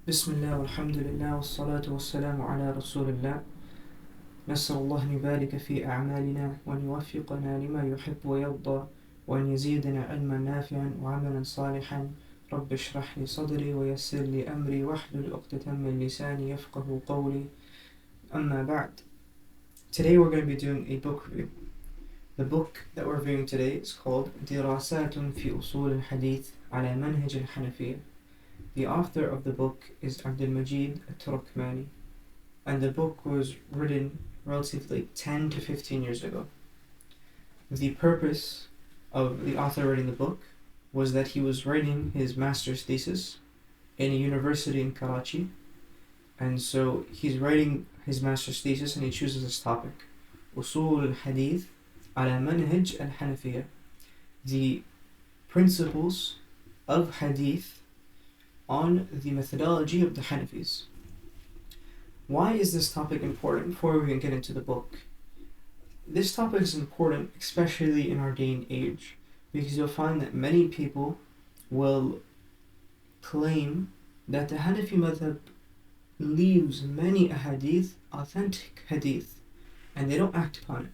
بسم الله والحمد لله والصلاة والسلام على رسول الله. نسأل الله أن يبارك في أعمالنا وأن يوفقنا لما يحب ويرضى وأن يزيدنا علما نافعا وعملا صالحا. رب اشرح لي صدري ويسر لي أمري واحلل عقدة من لساني يفقه قولي. أما بعد. Today we're going to be doing a book review. The book that we're reviewing today is called دراسات في أصول الحديث على منهج الحنفية. The author of the book is Abdul-Majid al-Turkmani, and the book was written relatively 10 to 15 years ago. The purpose of the author writing the book was that he was writing his master's thesis in a university in Karachi, and so he's writing his master's thesis and he chooses this topic, Usul al-Hadith ala manhaj al-Hanafiyya, the principles of Hadith on the methodology of the Hanafis. Why is this topic important before we even get into the book? This topic is important especially in our day and age, because you'll find that many people will claim that the Hanafi madhhab leaves many ahadith, authentic hadith, and they don't act upon it.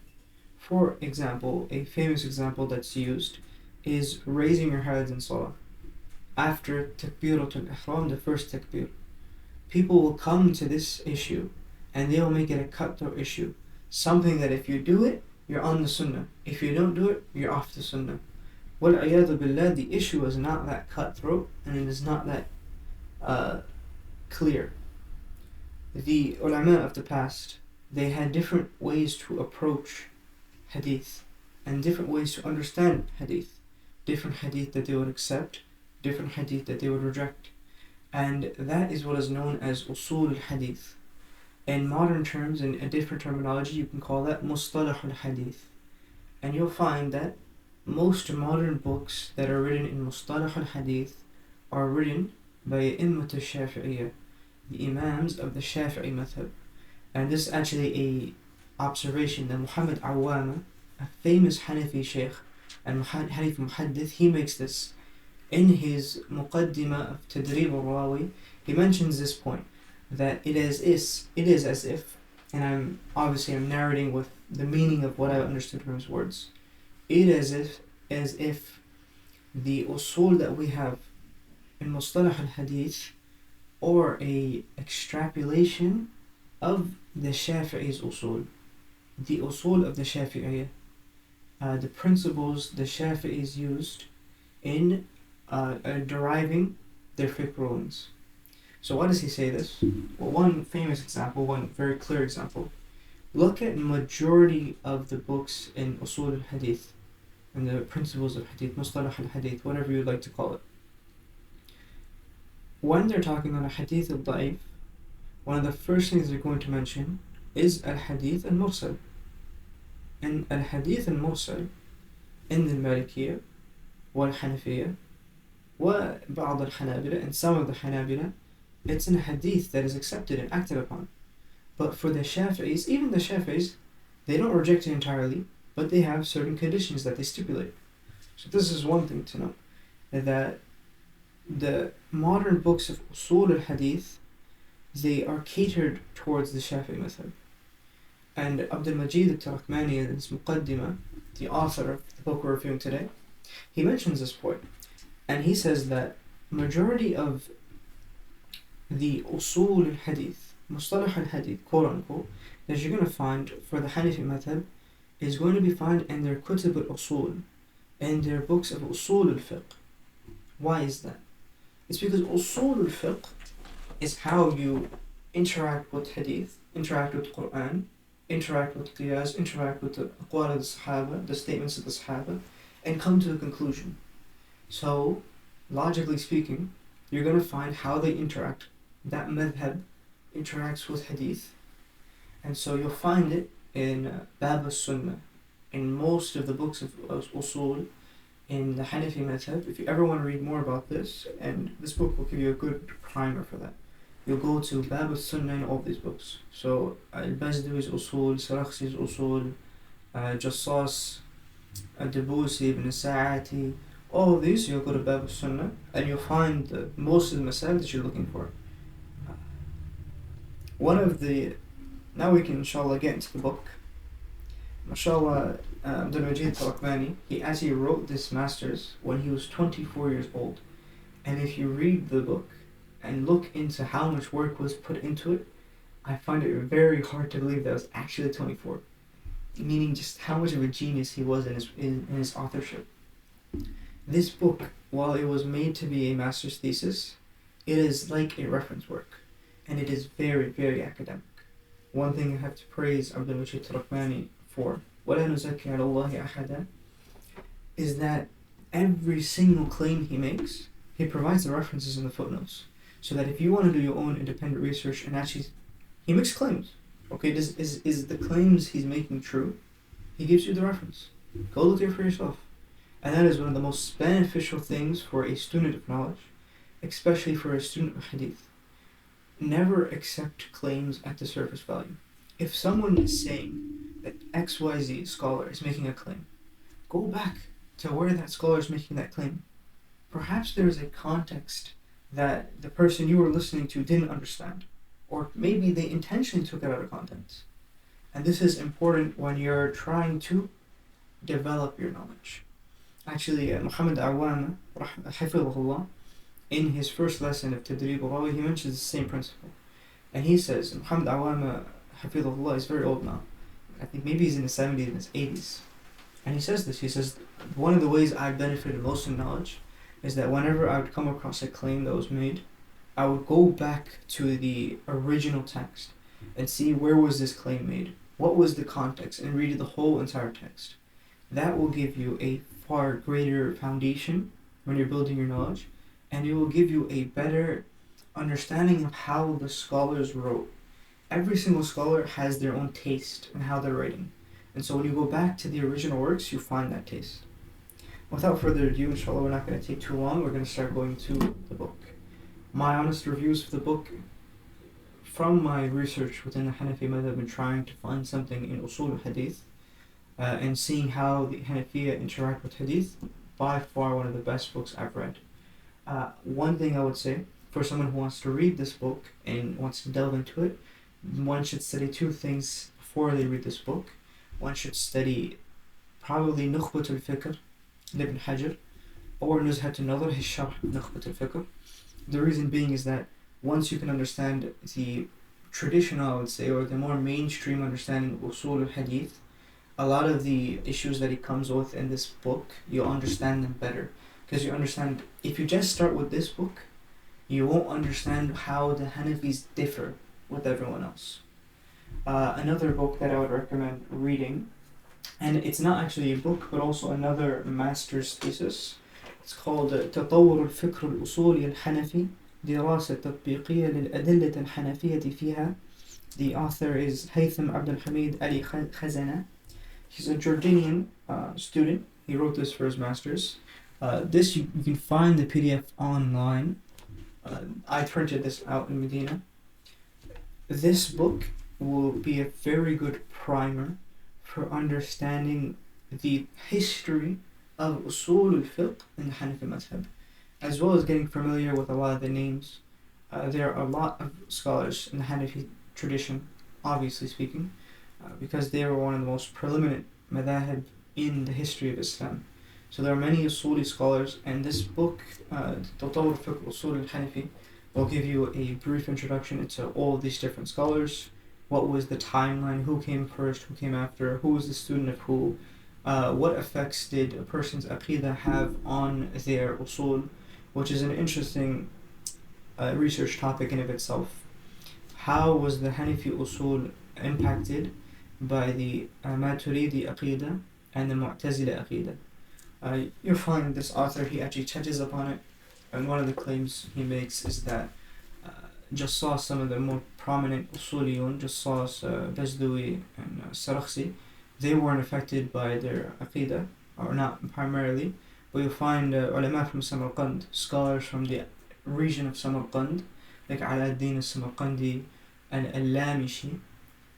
For example, a famous example that's used is raising your hands in salah. After takbiratul ihram, the first takbir, people will come to this issue and they will make it a cutthroat issue, something that if you do it, you're on the sunnah, if you don't do it, you're off the sunnah. Wal-'iyadhu billah, the issue is not that cutthroat and it is not that clear. The ulama of the past, they had different ways to approach hadith and different ways to understand hadith, different hadith that they would accept, different hadith that they would reject, and that is what is known as Usul al-Hadith. In modern terms, in a different terminology, you can call that mustalah al-Hadith. And you'll find that most modern books that are written in mustalah al-Hadith are written by immat al-Shafi'iyya, the imams of the Shafi'i madhhab. And this is actually a observation that Muhammad Awwama, a famous Hanafi sheikh and Hanafi muhaddith, he makes this in his muqaddimah of Tadrib al-Rawi. He mentions this point, that it is as if, and I'm narrating with the meaning of what I understood from his words, it is as if the usul that we have in Mustalah al-Hadith or a extrapolation of the Shafi'i's usul, the usul of the Shafi'iyya, the principles the Shafi'is used in deriving their fiqh rulings. So why does he say this? Well, one famous example, one very clear example. Look at majority of the books in Usul al-Hadith and the principles of Hadith, Mustalah al-Hadith, whatever you'd like to call it. When they're talking on a Hadith al-Da'if, one of the first things they're going to mention is al-Hadith al-Mursal. And al-Hadith al-Mursal in the Malikiyya wal-Hanafiyya وبعض الحنابلة, and some of the Hanabila, it's in a hadith that is accepted and acted upon. But for the Shafi'is, even the Shafi'is, they don't reject it entirely, but they have certain conditions that they stipulate. So this is one thing to know, that the modern books of Usul al-Hadith, they are catered towards the Shafi'i madhhab. And Abdul-Majid al-Turkmani in his Muqaddimah, the author of the book we're reviewing today, he mentions this point. And he says that majority of the Usul al-Hadith, Mustalah al-Hadith, quote unquote, that you're going to find for the Hanafi madhhab is going to be found in their Kutub al-Usul, in their books of Usul al-Fiqh. Why is that? It's because Usul al-Fiqh is how you interact with Hadith, interact with Quran, interact with Qiyas, interact with the Aqwal of the Sahaba, the statements of the Sahaba, and come to a conclusion. So, logically speaking, you're going to find how they interact. That madhhab interacts with hadith. And so you'll find it in Bab al-Sunnah, in most of the books of Usul, in the Hanafi madhhab. If you ever want to read more about this, and this book will give you a good primer for that, you'll go to Bab al-Sunnah in all these books. So, al-Bazdawi's Usul, Sarakhsi's Usul, Jassas, al-Dabusi, Ibn Sa'ati, all of these, you'll go to Bab al-Sunnah and you'll find most of the masail that you're looking for. Now we can inshallah get into the book. MashaAllah, Abdul Majid Tarakmani, he actually wrote this master's when he was 24 years old. And if you read the book and look into how much work was put into it, I find it very hard to believe that it was actually 24. Meaning just how much of a genius he was in his authorship. This book, while it was made to be a master's thesis, it is like a reference work. And it is very, very academic. One thing I have to praise Abdul Majid Tarakmani for, وَلَا نُزَكِّي عَلَى اللَّهِ أَحَدًا, is that every single claim he makes, he provides the references in the footnotes. So that if you want to do your own independent research and actually, he makes claims. Okay, is the claims he's making true? He gives you the reference. Go look there for yourself. And that is one of the most beneficial things for a student of knowledge, especially for a student of hadith. Never accept claims at the surface value. If someone is saying that XYZ scholar is making a claim, go back to where that scholar is making that claim. Perhaps there is a context that the person you were listening to didn't understand, or maybe they intentionally took it out of context. And this is important when you're trying to develop your knowledge. Actually, Muhammad Awama, Hafidhullah, in his first lesson of Tadrib al-Rawi, he mentions the same principle. And he says, Muhammad Awama, Hafidhullah, is very old now. I think maybe he's in his 70s and his 80s. And he says this, he says, one of the ways I benefited most in knowledge is that whenever I would come across a claim that was made, I would go back to the original text and see where was this claim made, what was the context, and read the whole entire text. That will give you a far greater foundation when you're building your knowledge, and it will give you a better understanding of how the scholars wrote. Every single scholar has their own taste in how they're writing, and so when you go back to the original works, you find that taste. Without further ado, inshallah, we're not going to take too long. We're going to start going to the book. My honest reviews for the book, from my research within the Hanafi madhhab and trying to find something in Usul al-Hadith, and seeing how the Hanafiya interact with Hadith, by far one of the best books I've read. One thing I would say, for someone who wants to read this book and wants to delve into it, one should study two things before they read this book. One should study probably Nukhbat al-Fikr, Ibn Hajar, or Nuzhat al-Nadhr, his Sharh Nukhbat al-Fikr. The reason being is that once you can understand the traditional, I would say, or the more mainstream understanding of Usul al-Hadith, a lot of the issues that he comes with in this book, you'll understand them better. Because you understand, if you just start with this book, you won't understand how the Hanafis differ with everyone else. Another book that I would recommend reading, and it's not actually a book, but also another master's thesis. It's called تطور الفكر الأصولي الحنفي دراسة تطبيقية للأدلة الحنفية فيها. The author is Haytham Abdul Hamid Ali Khazana. He's a Jordanian student. He wrote this for his master's. This you can find the PDF online. I printed this out in Medina. This book will be a very good primer for understanding the history of Usul al-Fiqh in the Hanafi madhhab, as well as getting familiar with a lot of the names. There are a lot of scholars in the Hanafi tradition, obviously speaking, because they were one of the most preeminent madhhab in the history of Islam. So there are many Usuli scholars, and this book, Tatawur Fiqh Usul al-Hanafi, will give you a brief introduction into all of these different scholars. What was the timeline, who came first, who came after, who was the student of who, what effects did a person's aqidah have on their usul, which is an interesting research topic in of itself. How was the Hanafi usul impacted by the Maturidi aqidah and the Mu'tazila aqidah? You'll find this author, he actually touches upon it, and one of the claims he makes is that Jassas, some of the more prominent usuliyun, Jassas, Bazdawi, and Sarakhsi, they weren't affected by their aqidah, or not primarily, but you'll find ulama from Samarkand, scholars from the region of Samarkand, like Ala-ad-Din al-Samarkandi and al-Lamishi,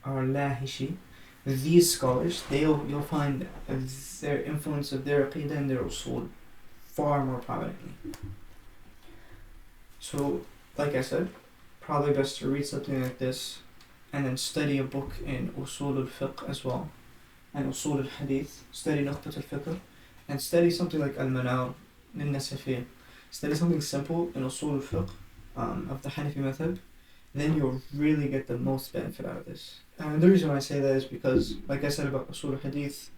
or Lahishi. These scholars, you'll find their influence of their aqidah and their usul far more prominently. So, like I said, probably best to read something like this and then study a book in Usul al-Fiqh as well, and Usul al-Hadith, study Nukhbat al-Fiqh, and study something like al-Manar, al-Nasafi, study something simple in Usul al-Fiqh of the Hanafi madhhab, then you'll really get the most benefit out of this. And the reason why I say that is because, like I said about Usul al-Hadith,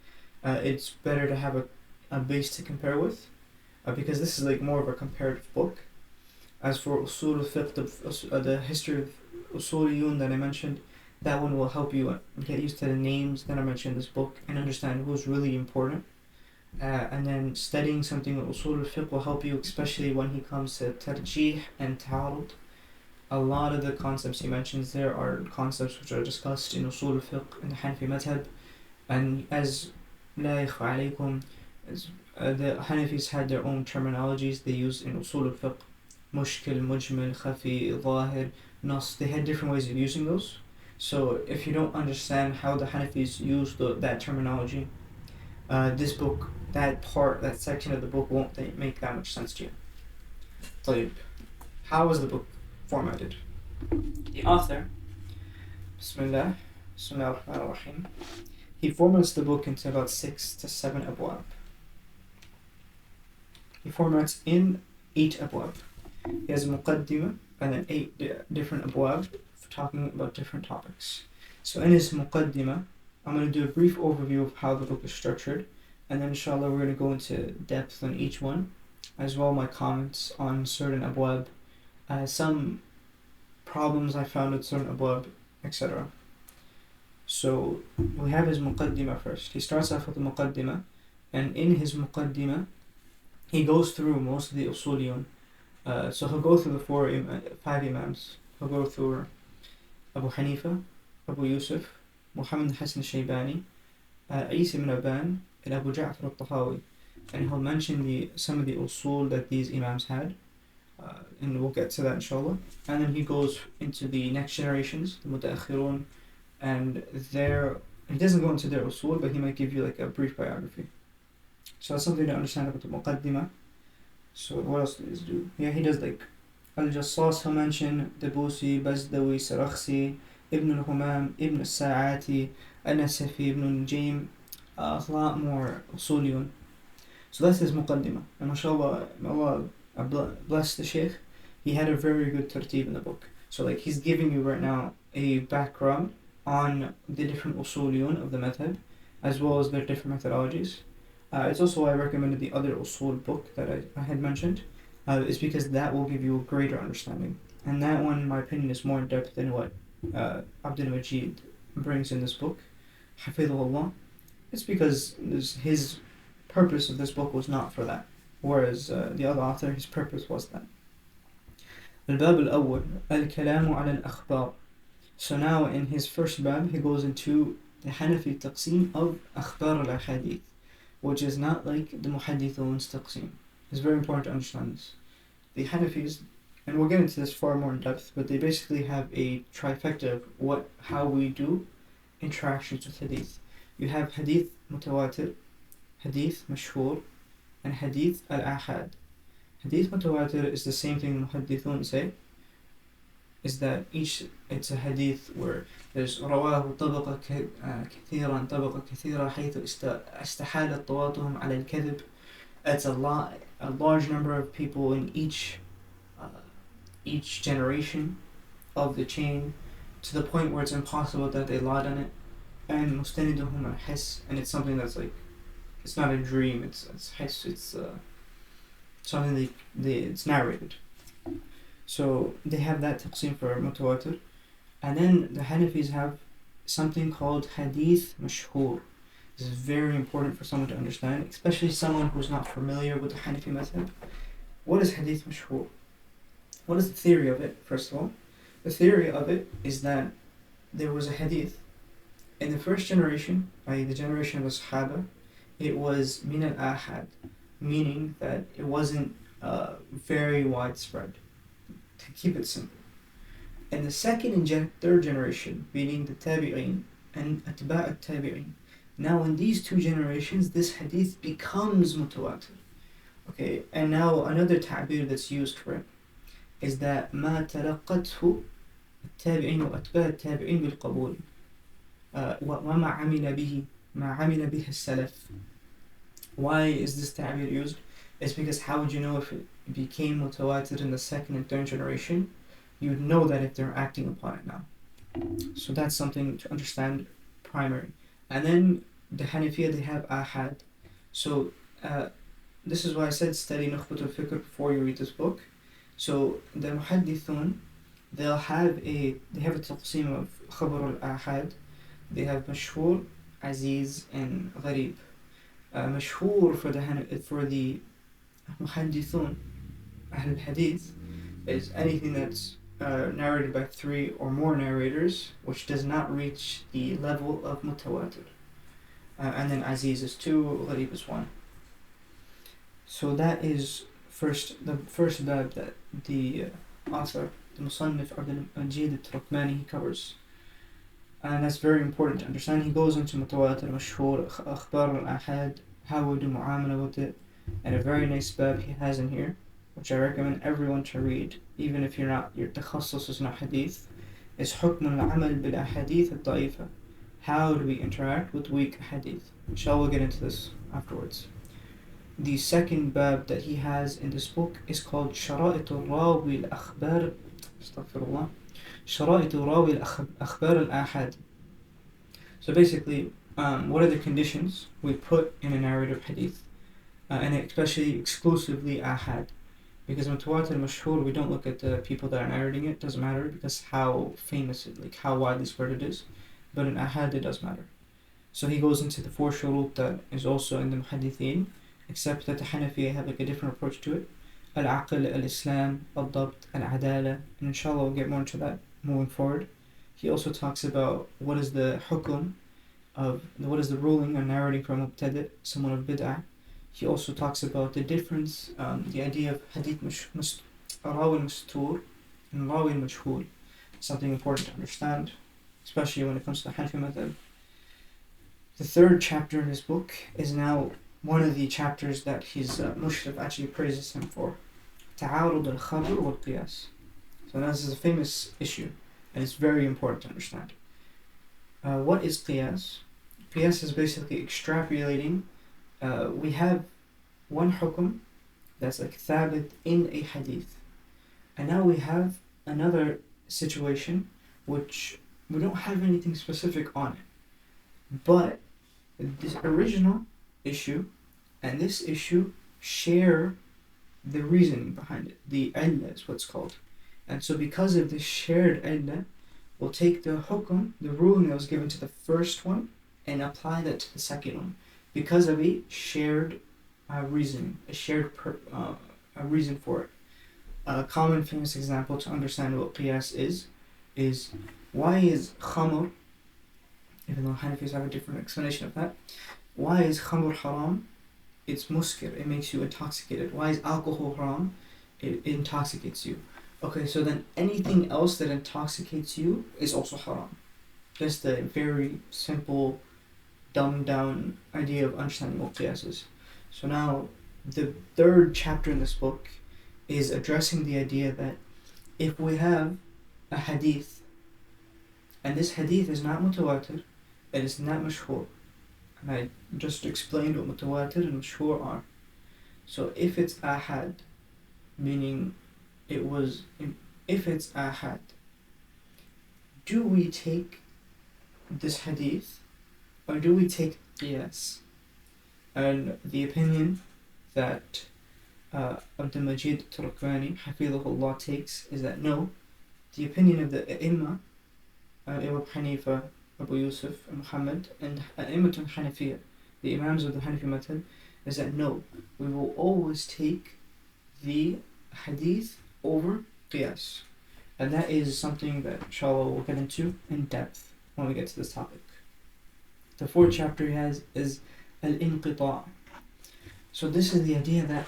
it's better to have a base to compare with, because this is like more of a comparative book. As for Usul al-Fiqh, the history of Usuliyun that I mentioned, that one will help you get used to the names that I mentioned in this book and understand who's really important. And then studying something with Usul al-Fiqh will help you, especially when he comes to tarjih and ta'arud. A lot of the concepts he mentions there are concepts which are discussed in Usul al-Fiqh in the Hanafi madhhab. And as la yakhfa alaykum, the Hanafis had their own terminologies they used in Usul al-Fiqh. Mushkil, Mujmal, Khafi, Zahir, Nas. They had different ways of using those. So if you don't understand how the Hanafis use that terminology, this book, that section of the book won't make that much sense to you. طيب, how was the book formatted? The author, Bismillah ar-Rahman ar-Rahim, he formats the book into about 6 to 7 abwab. He formats in 8 abwab. He has a muqaddimah and then 8 different abwab talking about different topics. So in his muqaddimah, I'm going to do a brief overview of how the book is structured, and then inshallah we're going to go into depth on each one, as well my comments on certain abwab, some problems I found with certain abwab, etc. So we have his muqaddimah first. He starts off with the muqaddimah, and in his muqaddimah he goes through most of the usuliyun. So he'll go through the 5 imams. He'll go through Abu Hanifa, Abu Yusuf, Muhammad Hassan Shaybani, Isa ibn Aban, and Abu Ja'far al-Tahawi. And he'll mention some of the usul that these imams had, and we'll get to that inshallah. And then he goes into the next generations, the mutaakhirun, and he doesn't go into their usul, but he might give you like a brief biography. So that's something to understand about the muqaddimah. So what else does he do? Yeah, he does like Al-Jassas, he'll mention Dabusi, Bazdawi, Sarakhsi, Ibn al-Humam, Ibn al-Sa'ati, Al-Nasafi, Ibn al-Najim, a lot more usuliyun. So that's his muqaddimah. And mashallah, Allah bless the Shaykh, he had a very good tartib in the book. So like he's giving you right now a background on the different usuliyun of the madhhab, as well as their different methodologies. It's also why I recommended the other usul book that I had mentioned, is because that will give you a greater understanding. And that one, in my opinion, is more in depth than what Abdul Majid brings in this book, Hafidhullah. It's because his purpose of this book was not for that, whereas the other author, his purpose was that. الباب الأول الكلام على الأخبار. So now in his first bab, he goes into the Hanafi taqsim of أخبار al-Hadith, which is not like the Muhaddithun's taqsim. It's very important to understand this. The Hanafis, and we'll get into this far more in depth, but they basically have a trifecta of how we do interactions with hadith. You have hadith mutawatir, hadith mashhur, and hadith al-ahad. Hadith mutawatir is the same thing the Muhaddithun say, is that it's a hadith where there's رواه طبقة كثيرا طبقة كثيرة حيث استحالت طواتهم على الكذب. It's a large number of people in each generation of the chain, to the point where it's impossible that they lied on it. And مستندهم الحس, and it's something that's like, it's not a dream, it's حس, it's something it's narrated. So they have that taqsim for mutawatir. And then the Hanafis have something called hadith mashhur. This is very important for someone to understand, especially someone who's not familiar with the Hanafi madhhab. What is hadith mashhur? What is the theory of it, first of all? The theory of it is that there was a hadith in the first generation, i.e. the generation of the Sahaba. It was min al-ahad, meaning that it wasn't very widespread. To keep it simple. In the second and third generation, meaning the tabi'in and atba' al-tabi'in, now in these 2 generations, this hadith becomes mutawatir. Okay, and now another ta'bir that's used for it is that ma talaqathu التابعين وأتباع التابعين بالقبول وما عمل به ما عمل به السلف. Why is this ta'bir used? It's because how would you know if it became mutawatir in the second and third generation? You would know that if they're acting upon it now. So that's something to understand primary. And then the Hanafiya, they have ahad. So this is why I said study Nukhbat al-Fikr before you read this book. So the muhaddithun, they have a taqsim of khabar al-ahad. They have mashhur, aziz, and gharib. Mashhur for the muhaddithun, al-Hadith, is anything that's narrated by 3 or more narrators, which does not reach the level of mutawatir. And then aziz is 2, gharib is 1. So that is the first bab that the author, the Musannif Abdul Majid al-Turkmani, he covers. And that's very important to understand. He goes into mutawatir, mashhur, akhbar al-ahad, how we do mu'amala with it, and a very nice bab he has in here, which I recommend everyone to read, even if your takhassus is not hadith, is hukm al-amal bil-ahadith al-da'ifa. How do we interact with weak hadith? Inshallah, we'll get into this afterwards. The second bab that he has in this book is called Shara'it al-Rawi al-Akhbar Shara'it al-Rawi al-Akhbar al-Ahad. So basically, what are the conditions we put in a narrative hadith? And especially exclusively ahad. Because mutawatir mashhur, we don't look at the people that are narrating it. Doesn't matter because how famous it, like how widely spread it is. But in ahad it does matter. So he goes into the 4 shurut that is also in the muhaddithin, except that the Hanafi have like a different approach to it. Al-aql, al-islam, al-dabt, al-adala, and inshallah we'll get more into that moving forward. He also talks about what is the hukum of, what is the ruling on narrating from mubtadi', someone of bid'ah. He also talks about the difference, the idea of hadith rawi mastur and rawi majhul. Something important to understand, especially when it comes to the Hanafi madhhab. The 3rd chapter in his book is now one of the chapters that his mushrif actually praises him for. Ta'arud al-khabr wal-qiyas. So this is a famous issue, and it's very important to understand. What is qiyas? Qiyas is basically extrapolating. We have one hukum that's like thabit in a hadith, and now we have another situation which we don't have anything specific on it, but this original issue and this issue share the reasoning behind it. The illah is what's called. And so because of this shared illah, we'll take the hukum, the ruling that was given to the first one, and apply that to the second one, because of a shared reasoning, a shared a reason for it. A common famous example to understand what qiyas is why is khamr, even though Hanafis have a different explanation of that, why is khamr haram? It's muskir, it makes you intoxicated. Why is alcohol haram? It intoxicates you. Okay, so then anything else that intoxicates you is also haram. Just a very simple, dumbed down idea of understanding what qiyas is. So now, the 3rd chapter in this book is addressing the idea that if we have a hadith, and this hadith is not mutawatir, it is not mashhur, and I just explained what mutawatir and mashhur are. So if it's ahad, meaning if it's ahad, do we take this hadith or do we take qiyas? And the opinion that Abdul Majid al-Turkmani, hafidhahullah, takes is that no, the opinion of the Imam Abu Hanifa, Abu Yusuf, and Muhammad, and Imam al-Hanafiya, the Imams of the Hanafi madhhab, is that no, we will always take the hadith over qiyas. And that is something that inshallah we'll get into in depth when we get to this topic. The 4th chapter he has is al-inqita'. So this is the idea that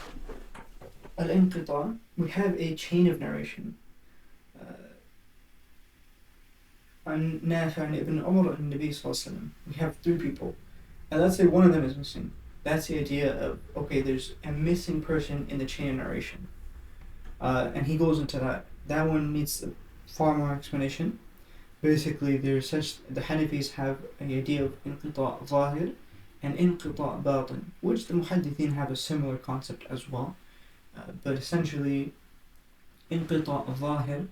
al-inqita', we have a chain of narration. An Nafi' ibn Umar and Nabi sallallahu alaihi wasallam. We have 3 people. And let's say one of them is missing. That's the idea of, okay, there's a missing person in the chain of narration. And he goes into that. That one needs far more explanation. Basically, the Hanafis have an idea of inqita' zahir and inqita' batin, which the muhaddithin have a similar concept as well. But essentially, inqita' zahir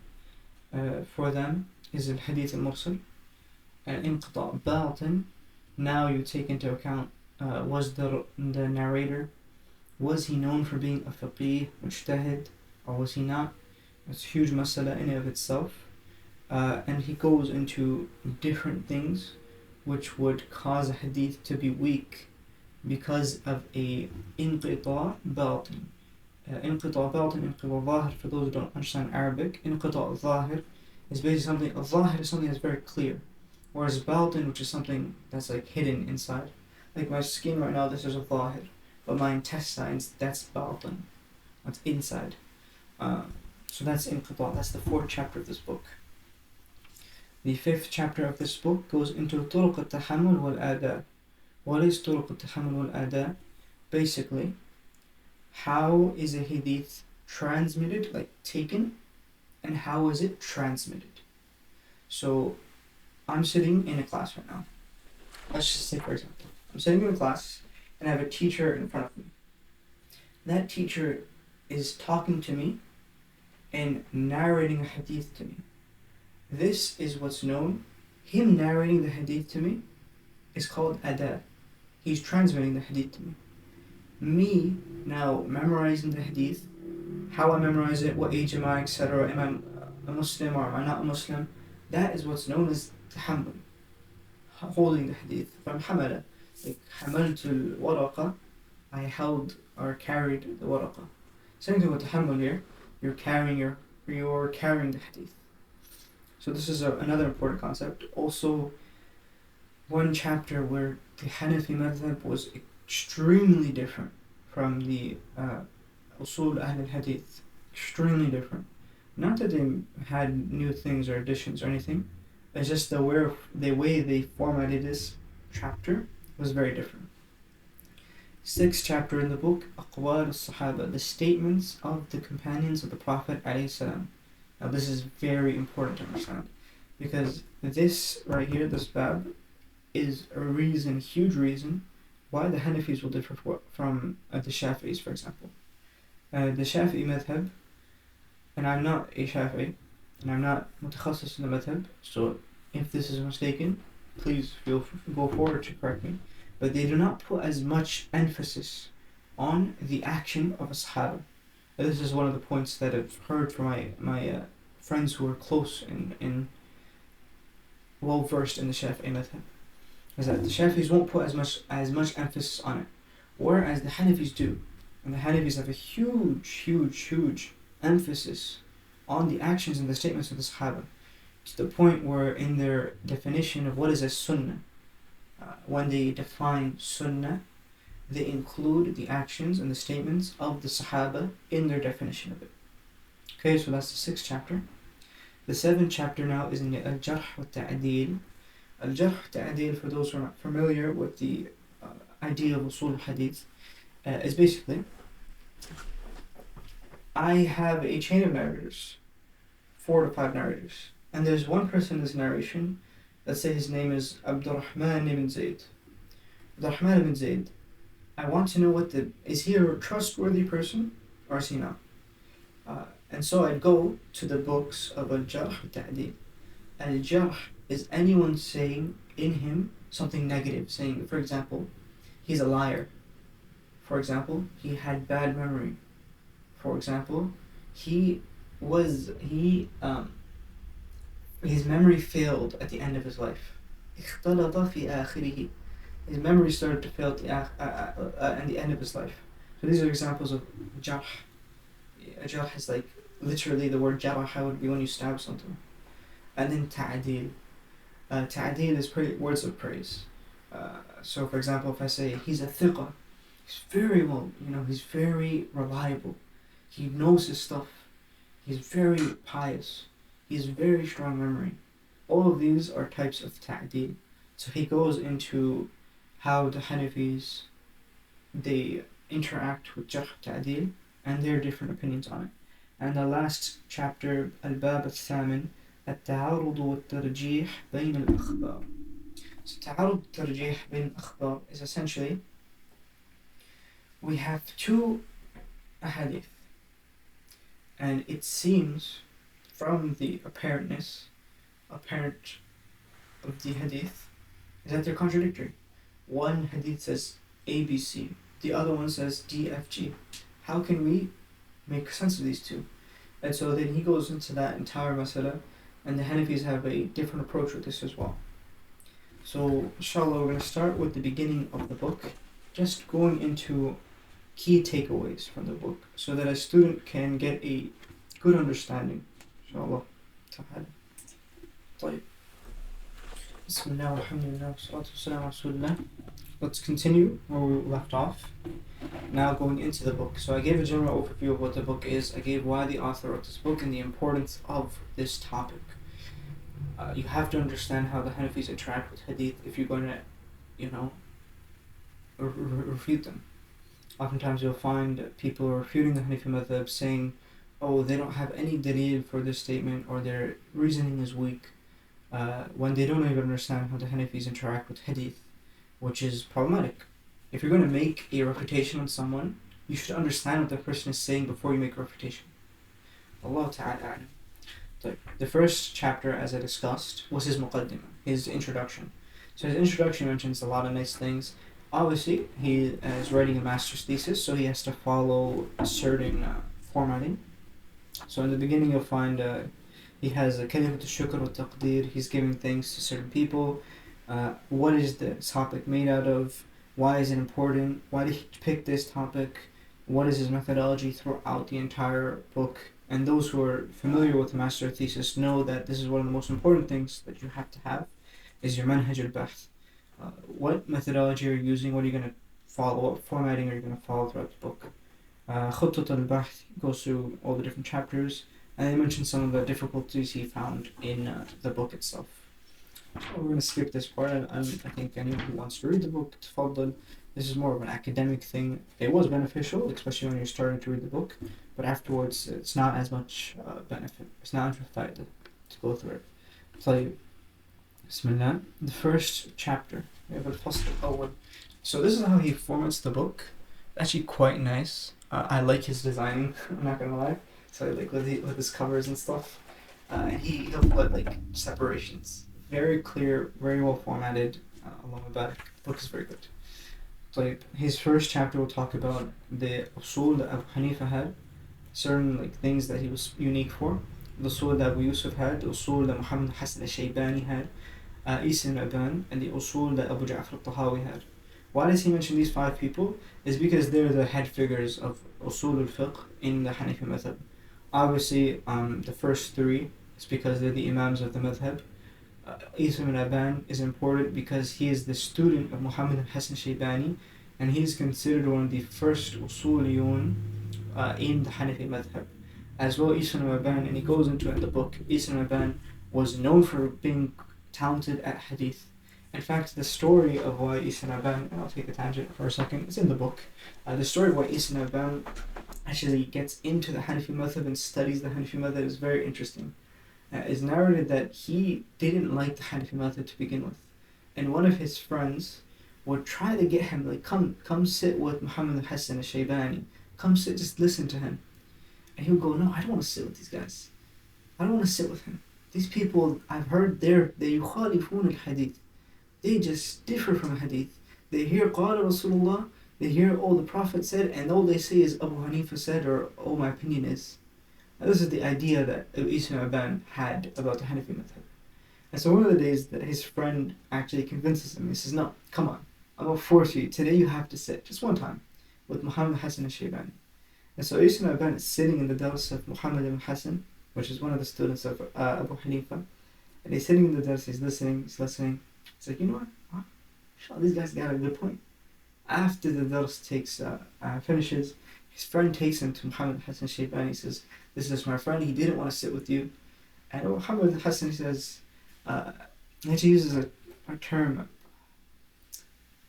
for them is al-Hadith al-Mursal, and inqita' batin, now you take into account, was the narrator, was he known for being a faqih, mujtahid, or was he not? It's a huge masala in and of itself. And he goes into different things which would cause a hadith to be weak because of a inqita' batin. Inqita' batin, inqita' zahir, for those who don't understand Arabic, inqita' zahir is basically something, a zahir is something that's very clear, whereas batin, which is something that's like hidden inside. Like my skin right now, this is a zahir, but my intestines, that's batin, that's inside. So that's inqita', that's the 4th chapter of this book. The 5th chapter of this book goes into طرق التحمل والأداء. What is طرق التحمل والأداء? Basically, how is a hadith transmitted, like taken, and how is it transmitted? So, I'm sitting in a class right now. Let's just say, for example, I'm sitting in a class and I have a teacher in front of me. That teacher is talking to me and narrating a hadith to me. This is what's known, him narrating the hadith to me is called ada. He's transmitting the hadith to me. Me now memorizing the hadith, how I memorize it, what age am I, etc. Am I a Muslim or am I not a Muslim? That is what's known as tahammul, holding the hadith. From hamala, like hamaltul waraqa, I held or carried the waraqa. Same thing with tahammul here, you're carrying the hadith. So this is another important concept. Also, one chapter where the Hanafi madhhab was extremely different from the Usul al-Hadith. Extremely different. Not that they had new things or additions or anything. It's just the way they formatted this chapter was very different. 6th chapter in the book, Aqwal al-Sahaba, the statements of the companions of the Prophet ﷺ. Now this is very important to understand, because this right here, this bab, is a reason, huge reason, why the Hanafis will differ from the Shafi'is, for example. The Shafi'i madhhab, and I'm not a Shafi'i, and I'm not mutakhassis in the madhhab, so if this is mistaken, please go forward to correct me, but they do not put as much emphasis on the action of a Sahaba. This is one of the points that I've heard from my friends who are close and well versed in the Shafi'i madhhab, is that the Shafi'is won't put as much emphasis on it, whereas the Hanafis do. And the Hanafis have a huge emphasis on the actions and the statements of the Sahaba, to the point where in their definition of what is a sunnah, when they define sunnah, they include the actions and the statements of the Sahaba in their definition of it. Okay, so that's the 6th chapter. The 7th chapter now is in the al-Jarh wa Ta'deel. Al-Jarh wa Ta'deel, for those who are not familiar with the idea of Usul al-Hadith, is basically, I have a chain of narrators, 4 to 5 narrators, and there's one person in this narration, let's say his name is Abdurrahman ibn Zayd. Abdurrahman ibn Zayd, I want to know is he a trustworthy person or is he not? And so I'd go to the books of al-Jarh wa Ta'deel. Al-Jarh is anyone saying in him something negative, saying, for example, he's a liar. For example, he had bad memory. For example, his memory failed at the end of his life. اختلط في آخره. His memory started to fail at the end of his life. So these are examples of jarh. A jarh is like literally the word jaraha would be when you stab something. And then ta'deel. Ta'deel is words of praise. So for example, if I say he's a thiqa, he's very well, he's very reliable. He knows his stuff. He's very pious. He has very strong memory. All of these are types of ta'deel. So he goes into how the Hanafis, they interact with jarh ta'deel and their different opinions on it. And the last chapter, al-Bab al-Thamin, التعارض والترجيح بين الأخبار. So تعارض والترجيح بين الأخبار is essentially we have two hadith, and it seems from the apparent of the hadith is that they're contradictory. One hadith says ABC, the other one says DFG. How can we make sense of these two? And so then he goes into that entire masala, and the Hanafis have a different approach with this as well. So inshallah, we're going to start with the beginning of the book, just going into key takeaways from the book so that a student can get a good understanding. Inshallah. طيب. Bismillah, alhamdulillah, salatu wassalamu ala rasulillah. Let's continue where we left off. Now going into the book. So I gave a general overview of what the book is. I gave why the author wrote this book and the importance of this topic. You have to understand how the Hanafis interact with hadith if you're going to, refute them. Oftentimes you'll find people refuting the Hanafi madhhab saying, oh, they don't have any dalil for this statement, or their reasoning is weak, when they don't even understand how the Hanafis interact with hadith, which is problematic. If you're going to make a refutation on someone, you should understand what the person is saying before you make a refutation. Allah Ta'ala. The first chapter, as I discussed, was his muqaddimah, his introduction. So his introduction mentions a lot of nice things. Obviously, he is writing a master's thesis, so he has to follow a certain formatting. So in the beginning you'll find he has a kalimat al-shukr wa taqdeer. He's giving thanks to certain people. What is the topic made out of? Why is it important? Why did he pick this topic? What is his methodology throughout the entire book? And those who are familiar with the master thesis know that this is one of the most important things that you have to have, is your manhaj al-bahth. What methodology are you using? What are you going to follow? What formatting are you going to follow throughout the book? Khutat al-bahth goes through all the different chapters, and he mentions some of the difficulties he found in the book itself. So we're going to skip this part. I think anyone who wants to read the book, tafaddal. This is more of an academic thing. It was beneficial, especially when you're starting to read the book, but afterwards it's not as much benefit. It's not as much faida to go through it. So, Bismillah. The first chapter. We have al-fasl al-awwal. So this is how he formats the book. Actually quite nice. I like his designing, I'm not gonna lie. So like with his covers and stuff. And he'll put like separations. Very clear, very well formatted. Along the back. The book is very good. So his first chapter will talk about the Usul that Abu Hanifa had, certain like things that he was unique for. The Usul that Abu Yusuf had, the Usul that Muhammad Hassan al-Shaybani had, Isa ibn Aban, and the Usul that Abu Ja'far al-Tahawi had. Why does he mention these five people? Is because they're the head figures of Usul al-Fiqh in the Hanafi madhhab. Obviously, the first three is because they're the Imams of the madhhab. Isa ibn Aban is important because he is the student of Muhammad Hassan al-Shaybani, and he is considered one of the first Usuliyun in the Hanafi madhhab. As well, Isa ibn Aban, and he goes into it in the book, Isa ibn Aban was known for being talented at hadith. In fact, the story of why Isa ibn Aban, and I'll take a tangent for a second, it's in the book. The story of why Isa ibn Aban actually gets into the Hanafi madhhab and studies the Hanafi madhhab is very interesting. It's narrated that he didn't like the Hanafi madhhab to begin with, and one of his friends would try to get him, like, come sit with Muhammad Hassan al-Shaybani, come sit, just listen to him. And he would go, no, I don't want to sit with these guys. I don't want to sit with him. These people, I've heard they yukhalifun al-hadith. They just differ from hadith. They hear qala Rasulullah, they hear, oh, the Prophet said, and all they say is Abu Hanifa said, or oh, my opinion is. Now, this is the idea that Isa ibn Aban had about the Hanafi madhhab. And so one of the days that his friend actually convinces him, he says, no, come on, I'm going to force you, today you have to sit, just one time, with Muhammad Hassan al-Shaybani. And so Isa ibn Aban is sitting in the dars of Muhammad ibn Hassan, which is one of the students of Abu Hanifa, and he's sitting in the dars, he's listening. He's like, you know what, these guys got a good point. After the dars finishes, his friend takes him to Muhammad Hassan al-Shaybani. He says, this is my friend, he didn't want to sit with you. And Muhammad Hassan says, and she uses a term,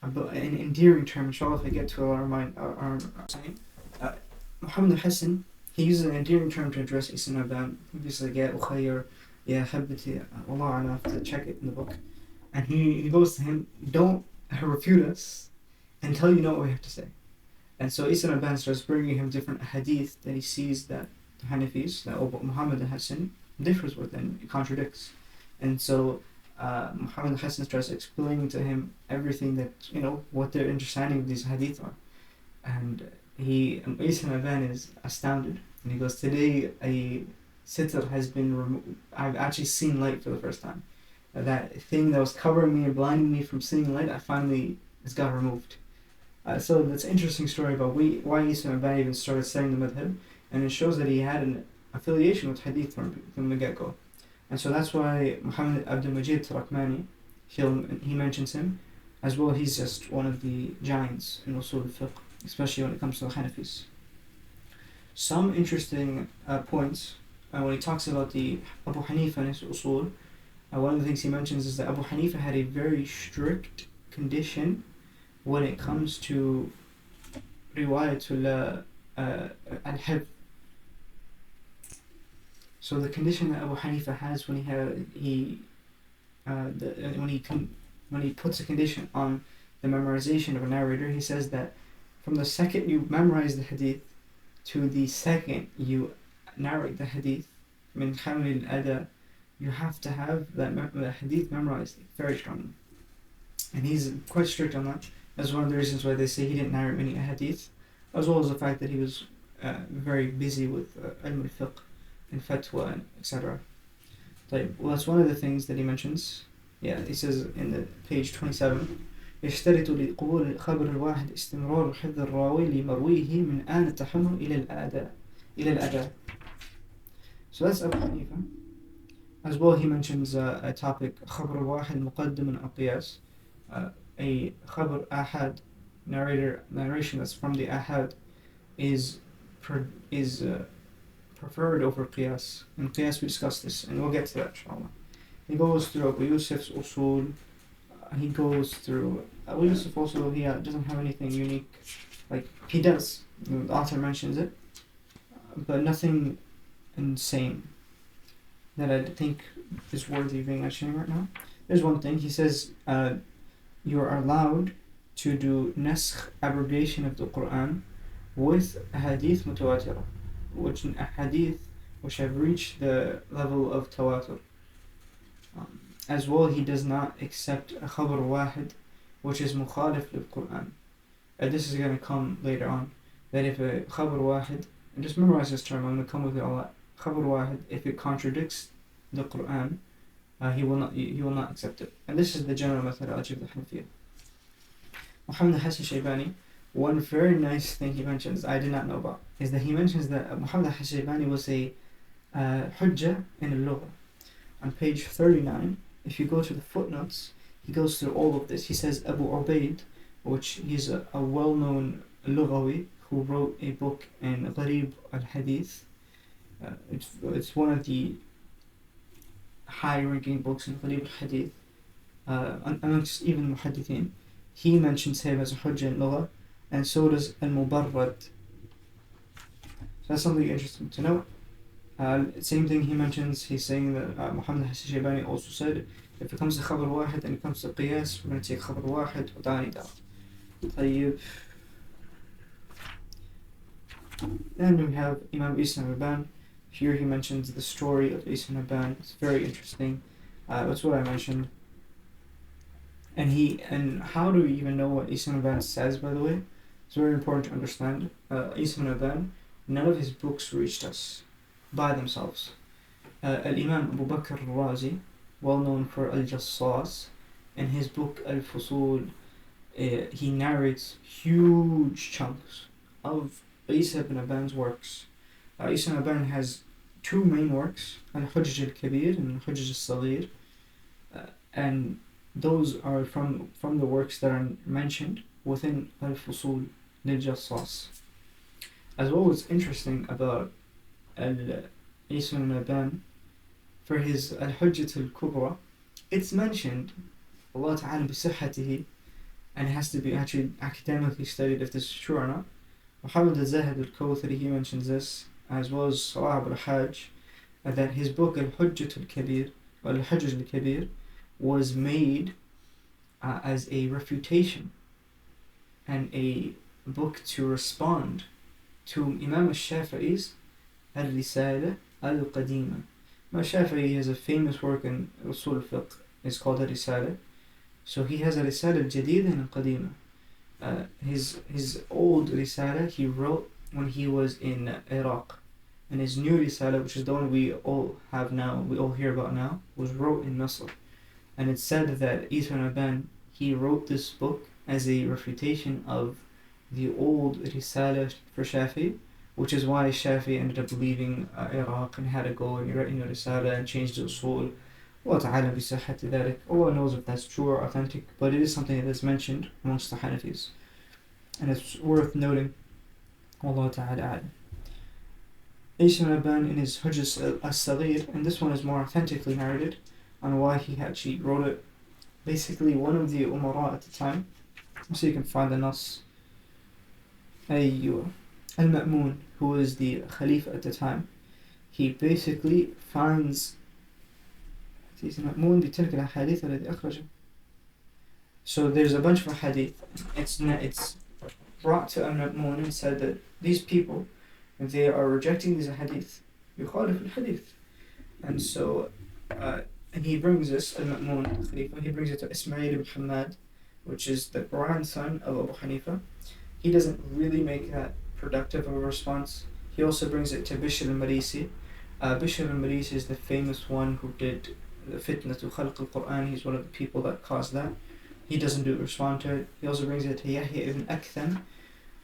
an endearing term, inshallah, if I get to our saying. Muhammad Hassan, he uses an endearing term to address Isa ibn Aban. He's like, yeah, Ukhayyar, Yeah, Habibti, Allah, I have to check it in the book. And he goes to him, don't refute us until you know what we have to say. And so Isa al-Ban starts bringing him different hadith that he sees that the Hanafis, that Muhammad al-Hassan differs with and contradicts. And so Muhammad al-Hassan starts explaining to him everything that, what their understanding of these hadith are. And Isa al-Ban is astounded. And he goes, today a sitr has been removed. I've actually seen light for the first time. That thing that was covering me and blinding me from seeing light, it's got removed. So that's an interesting story about why Isa al-Ban even started studying the madhhab, and it shows that he had an affiliation with hadith from the get-go. And so that's why Muhammad Abdul Majid Tarakmani, he mentions him, as well. He's just one of the giants in Usul al-Fiqh, especially when it comes to the Hanafis. Some interesting points when he talks about the Abu Hanifa and his Usul. One of the things he mentions is that Abu Hanifa had a very strict condition when it comes to riwayatul al-hifz. So the condition that Abu Hanifa has when he puts a condition on the memorization of a narrator, he says that from the second you memorize the hadith to the second you narrate the hadith, min khamil al-ada, you have to have the hadith memorized very strongly. And he's quite strict on that. That's one of the reasons why they say he didn't narrate many hadith, as well as the fact that he was very busy with ilm al-fiqh and fatwa and etc. Well, that's one of the things that he mentions. Yeah, he says in the page 27, يشترط لقبول الخبر الواحد استمرار حفظ الراوي لمرويه من آن التحمل إلى الأداء. So that's Abu Hanifa. As well, he mentions a topic, خبر الواحد مقدم على القياس. A khabar ahad narration that's from the ahad is preferred over qiyas. In qiyas we discussed this, and we'll get to that inshallah. He goes through Abu Yusuf's usul. He goes through Abu Yusuf also. He doesn't have anything unique, like he does. The author mentions it, but nothing insane that I think is worthy of being mentioned right now. There's one thing he says. You are allowed to do naskh, abrogation of the Quran, with hadith mutawatira, which have reached the level of tawatur. As well, he does not accept a khabar wahid, which is mukhalif lil Quran. This is going to come later on. That if a khabar wahid, and just memorize this term, I'm going to come with it a lot. Khabar wahid, if it contradicts the Quran, he will not accept it. And this is the general methodology of the Hanafiya. Muhammad Hassan Shaybani, one very nice thing he mentions, I did not know about, is that he mentions that Muhammad Hassan Shaybani was a hujjah in al-lugha. On page 39, if you go to the footnotes, he goes through all of this. He says Abu Ubaid, which he's a well-known lughawi who wrote a book in Gharib al-Hadith. It's one of the high-ranking books in Gharib al-Hadith amongst even muhaddithin. He mentions him as a hujjah in lugha, and so does al-Mubarrad. So that's something interesting to know. Same thing he mentions, he's saying that Muhammad Hassan Shaybani also said, if it comes to khabar wahid and it comes to qiyas, we're going to take khabar wahid wa da'ani da'. Then we have Imam Isa al-Ban. Here he mentions the story of Isa al-Ban. It's very interesting. That's what I mentioned. And how do we even know what Isa al-Ban says, by the way? It's very important to understand. Isa al-Ban, none of his books reached us by themselves. Al-Imam Abu Bakr al-Razi, well known for al-Jassas, in his book al-Fusul, he narrates huge chunks of Isa ibn Aban's works. Isa ibn Aban has two main works, al-Hujj al-Kabir and al-Hujj al-Saghir, and those are from the works that are mentioned within al-Fusul lil-Jassas. As well, what's interesting about Isa ibn Aban, for his al-Hujjat al-Kubra, it's mentioned Allah Ta'ala bisihhatihi, and it has to be actually academically studied if this is true or not. Muhammad al-Zahid al-Kawthari, he mentions this, as well as Salah al-Hajj, that his book al-Hujjat al-Kabir, or al-Hujjaj al-Kabir, was made as a refutation and a book to respond to Imam al-Shafi'i's al-Risala al-Qadima. Imam al-Shafi'i has a famous work in Usul al-Fiqh. It's called al-Risala. So he has a Risala al-Jadida and al-Qadima. His old Risala he wrote when he was in Iraq. And his new Risala, which is the one we all have now, we all hear about now, was wrote in Misr. And it's said that Isa ibn Aban, he wrote this book as a refutation of the old Risala for Shafi, which is why Shafi ended up leaving Iraq and had to go and write in Risala and change the Usul. Allah ta'ala بصحة ذلك. Allah knows if that's true or authentic, but it is something that is mentioned amongst the Hanafis. And it's worth noting. Allah ta'ala a'lam. Isa ibn Aban in his Hujjaj al-Saghir, and this one is more authentically narrated on why he actually wrote it. Basically, one of the Umara at the time, so you can find the Nas, al-Ma'mun, who was the Khalifa at the time, he basically finds al-Ma'mun بتلك الأحاديث التي أخرجها. So there's a bunch of hadith. It's brought to al-Ma'mun and said that these people, they are rejecting these hadith. يخالف الحديث. And so, and he brings this, al-Ma'mun, Khalifa, he brings it to Ismail ibn Hamad, which is the grandson of Abu Hanifa. He doesn't really make that productive of a response. He also brings it to Bishr al-Marisi. Bishr al-Marisi is the famous one who did the fitna to khalq al-Quran. He's one of the people that caused that. He doesn't respond to it. He also brings it to Yahya ibn Aktham,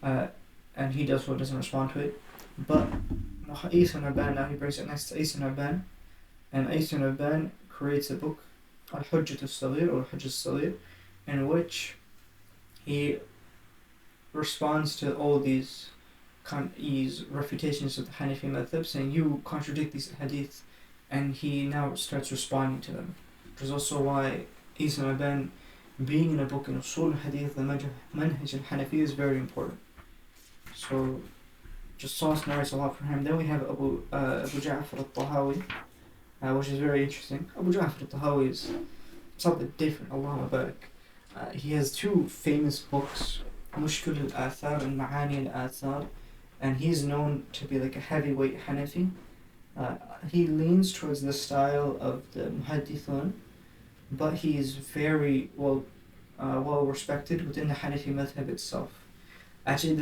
and he doesn't respond to it. But Isa ibn Aban, now he brings it next to Isa ibn Aban, and Isa ibn Aban creates a book, al-Hujjat al-Saghir or al-Hujjaj al-Saghir, in which he responds to all these refutations of the Hanafi madhhab, saying you contradict these hadith, and he now starts responding to them. Which is also why Isa ibn Aban, being in a book in Usul al-Hadith, the manhaj al-Hanafi, is very important. So just source narrates a lot from him. Then we have Abu Ja'far al-Tahawi, which is very interesting. Abu Ja'far al-Tahawi is something different, Allahumma barak. He has two famous books, Mushkil al-Athar and Ma'ani al-Athar, and he's known to be like a heavyweight Hanafi. He leans towards the style of the Muhaddithun, but he is very well respected within the Hanafi madhhab itself. Actually,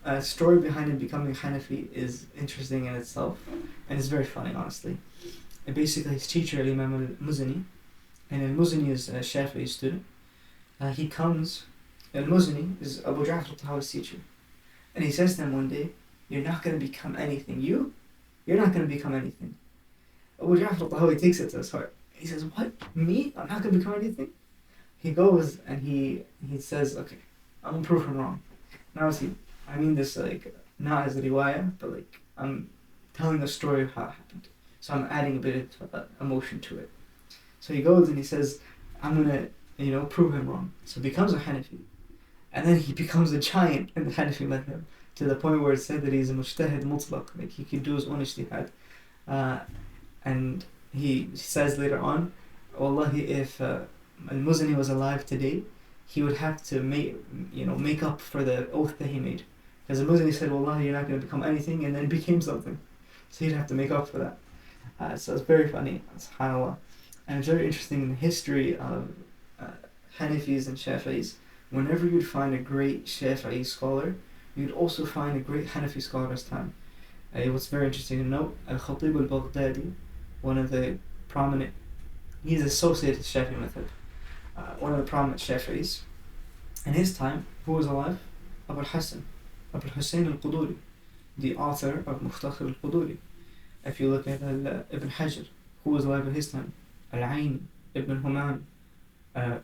the story behind him becoming Hanafi is interesting in itself, and it's very funny, honestly. And basically, his teacher, Imam al-Muzani, and al-Muzani is a Shafi'i student. He comes, al-Muzani is Abu Ja'far al-Tahawi's teacher, and he says to him one day, "You're not going to become anything. You're not going to become anything." Abu Ja'far al-Tahawi takes it to his heart. He says, "What? Me? I'm not going to become anything?" He goes and he says, "Okay, I'm going to prove him wrong." Now, see, I mean this like not as a riwayah, but like I'm telling the story of how it happened. So I'm adding a bit of emotion to it. So he goes and he says, "I'm going to, prove him wrong." So he becomes a Hanafi. And then he becomes a giant in the Hanafi madhhab, to the point where it's said that he's a mujtahid mutlaq, like he can do his own ijtihad. And he says later on, Wallahi, if al-Muzani was alive today, he would have to make up for the oath that he made. Because al-Muzani said, Wallahi, you're not going to become anything, and then it became something. So he'd have to make up for that. So it's very funny, subhanAllah. And it's very interesting in the history of Hanafis and Shafi'is. Whenever you'd find a great Shafi'i scholar, you'd also find a great Hanafi scholar as time. What's very interesting to note, al-Khatib al-Baghdadi, one of the prominent, he's associated with Shafi'i madhhab, one of the prominent Shafi'is. In his time, who was alive? Abu Hussein al-Quduri, the author of Mukhtasar al-Quduri. If you look at Ibn Hajar, who was alive at his time? Al-Aini, Ibn Humam,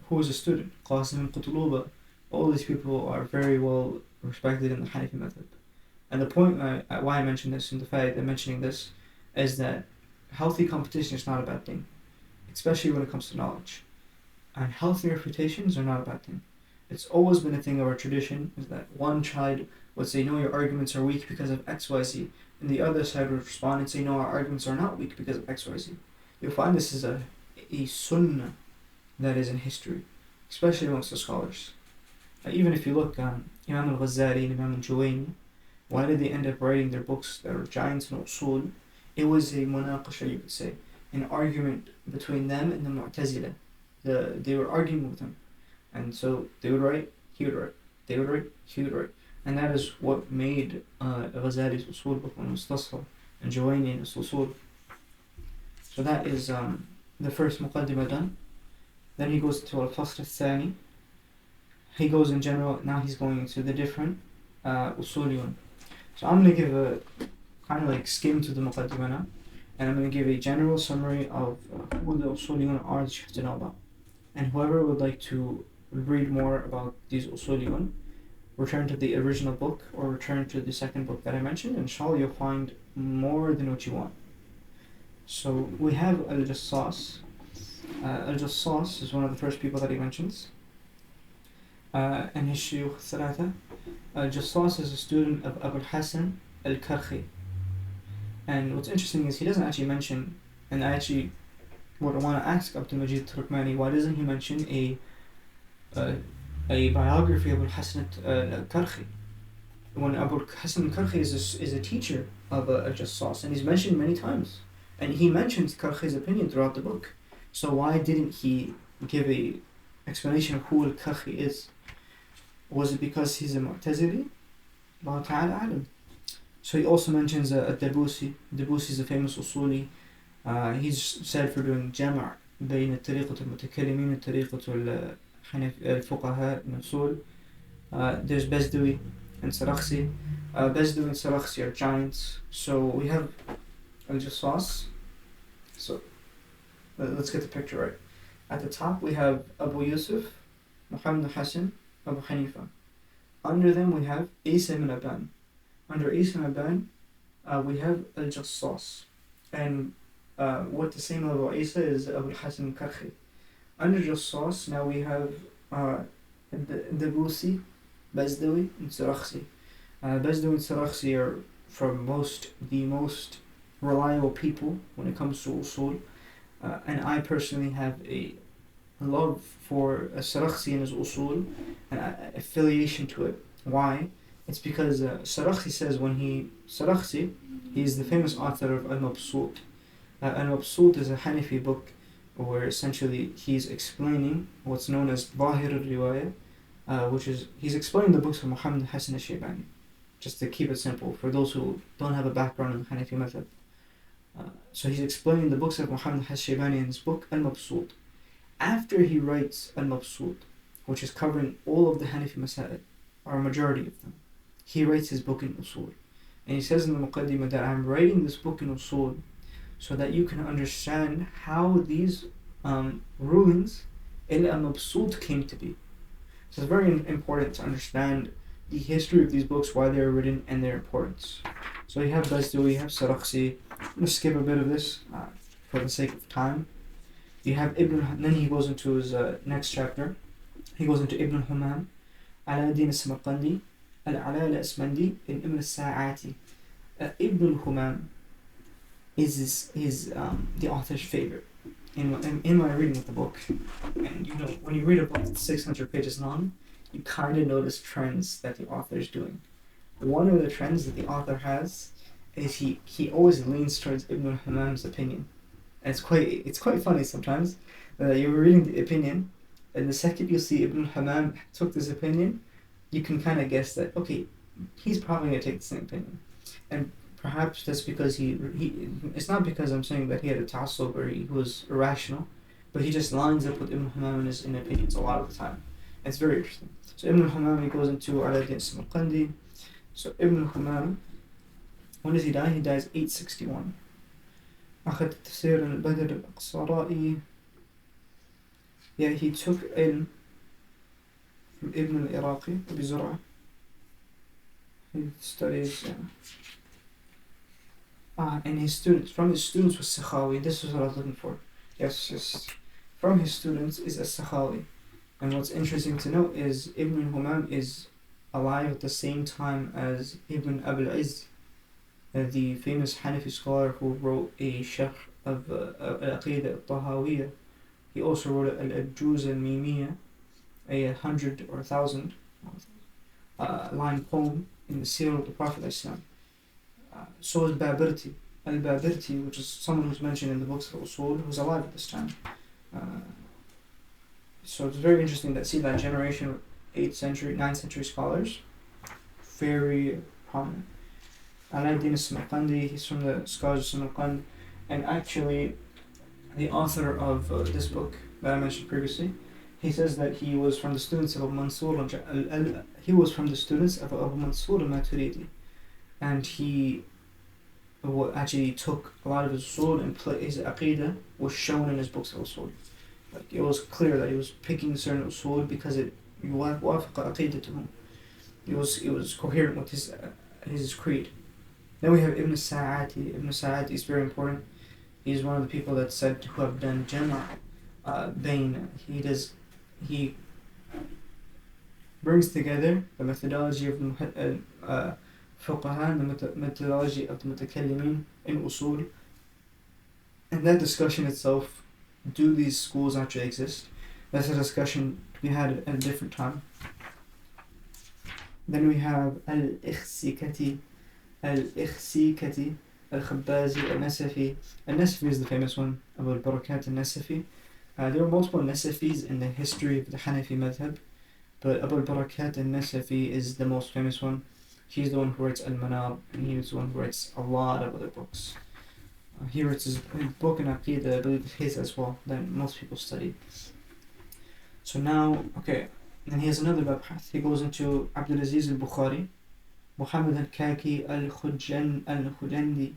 who was a student, Qasim al-Qutluba. All these people are very well respected in the Hanafi madhhab. And the point why I mention this, and the fact that mentioning this, is that healthy competition is not a bad thing, especially when it comes to knowledge. And healthy reputations are not a bad thing, it's always been a thing of our tradition, is that one side would say, no, your arguments are weak because of X, Y, Z, and the other side would respond and say, no, our arguments are not weak because of X, Y, Z. You'll find this is a sunnah that is in history, especially amongst the scholars. Even if you look, Imam al-Ghazali and Imam al-Juwayni, why did they end up writing their books that are giants in Usul? It was a munaqasha, you could say, an argument between them and the Mu'tazila. They were arguing with him, and so they would write, he would write, they would write, he would write, and that is what made Ghazali's Usul book Mustasfa and Juwayni Usul. So that is the first muqaddimah done. Then he goes to al-Fasl al-Thani. He goes in general, now he's going into the different usuliyun. So I'm going to give a kind of like skim to the muqaddimah now, and I'm going to give a general summary of who the usuliyun are that you have to know about. And whoever would like to read more about these usuliyun, return to the original book or return to the second book that I mentioned, and inshallah you'll find more than what you want. So we have al-Jassas. Al-Jassas is one of the first people that he mentions. And his shuyukh thalatha. Al-Jassas is a student of Abu al-Hasan al-Karhi. And what's interesting is he doesn't actually mention, and I actually would want to ask Abdul Majid Turkmani, why doesn't he mention a biography of Abu al-Hasan al-Karhi? When Abu al-Hasan al-Karhi is a teacher of al-Jassas, and he's mentioned many times. And he mentions Karhi's opinion throughout the book. So why didn't he give a explanation of who al-Karhi is? Was it because he's a Mu'tazili? Allah Ta'ala Alam. So he also mentions Dabusi. Dabusi is a famous Usuli. He's said for doing Jama' بين طريقة المتكلمين وطريقة الفقهاء من Usul. There's Bezdawi and Sarakhsi. Bezdawi and Sarakhsi are giants. So we have al-Jassas. So let's get the picture right. At the top we have Abu Yusuf, Muhammad Hassan, Abu Hanifa. Under them we have Isa ibn Aban. Under Isa ibn Aban we have al-Jassas. And what the same level of Isa is Abu Hassan al-Karhi. Under Jassas now we have Dabusi, Bezdawi and Sarakhsi. Bezdawi and Sarakhsi are from the most reliable people when it comes to Usul. And I personally have a love for Sarakhsi and his Usul and affiliation to it. Why? It's because Sarakhsi says Sarakhsi, he's the famous author of Al-Mabsut. Al-Mabsut is a Hanafi book where essentially he's explaining what's known as Zahir al-Riwayah, which is, he's explaining the books of Muhammad Hassan al-Shaybani, just to keep it simple for those who don't have a background in the Hanafi madhhab. So he's explaining the books of Muhammad Hassan al-Shaybani in his book Al-Mabsut. After he writes Al-Mabsut, which is covering all of the Hanafi Masail, or a majority of them, he writes his book in Usul. And he says in the Muqaddimah that I'm writing this book in Usul so that you can understand how these rulings in Al-Mabsut came to be. So it's very important to understand the history of these books, why they were written, and their importance. So you have Bezdawi, you have Sarakhsi. I'm going to skip a bit of this for the sake of time. You have then he goes into his next chapter. He goes into Ibn al-Humam, Ala-Din al-Samarqandi, Al-Ala al-Asmandi, and Ibn al-Sa'ati. Ibn al-Humam is the author's favorite in my reading of the book. And you know, when you read a book that's 600 pages long, you kind of notice trends that the author is doing. One of the trends that the author has is he always leans towards Ibn al-Humam's opinion. And it's quite funny sometimes. You're reading the opinion, and the second you see Ibn al-Humam took this opinion, you can kind of guess that, okay, he's probably going to take the same opinion. And perhaps that's because it's not because I'm saying that he had a ta'assub or he was irrational, but he just lines up with Ibn al-Humam in his opinions a lot of the time. It's very interesting. So Ibn al-Humam, he goes into Ala-Din al-Samarqandi. So Ibn al-Humam, when does he die? He dies 861. أخذ تفسير البدر الأقصرائي. Yeah, he took ilm from Ibn al-Iraqi, Abi Zur'a. He studies, and from his students was Sakhawi. This is what I was looking for. Yes. From his students is As-Sakhawi. And what's interesting to note is Ibn Humam is alive at the same time as Ibn Abil Izz, the famous Hanafi scholar who wrote a sharh of al-Aqidah al-Tahawiyah. He also wrote al-Juz al-Mimiyya, a 100 or 1,000 line poem in the Seerah of the Prophet Islam. So is Babirti. Al-Babirti, which is someone who's mentioned in the books of Usul, who's alive at this time. So it's very interesting that that generation of 8th century, 9th century scholars, very prominent. Al-Din al-Samarqandi, he's from the scholars of Samarqand, and actually the author of this book that I mentioned previously, he says that he was from the students of Abu Mansur al-Maturidi, and he actually took a lot of his usul and his aqidah was shown in his books of usul. Like it was clear that he was picking certain usul because it was coherent with his creed. Then we have Ibn Sa'ati. Ibn Sa'ati is very important. He's one of the people that's said to have done Jama' Bain. He brings together the methodology of the Fuqaha and the methodology of the Mutakallimin in Usul. And that discussion itself, do these schools actually exist? That's a discussion to be had at a different time. Then we have Al-Ikhsikati, Al-Khabbazi, Al-Nasafi. Al-Nasafi is the famous one, Abu al-Barakat al-Nasafi. There were multiple Nasafis in the history of the Hanafi madhhab, but Abu al-Barakat al-Nasafi is the most famous one. He's the one who writes Al-Manar, and he's the one who writes a lot of other books. He writes his book in Aqidah, I believe his as well, that most people study. So now, okay, then he has another mabhath. He goes into Abdul Aziz al-Bukhari, Muhammad al-Kaki al-Khujandi,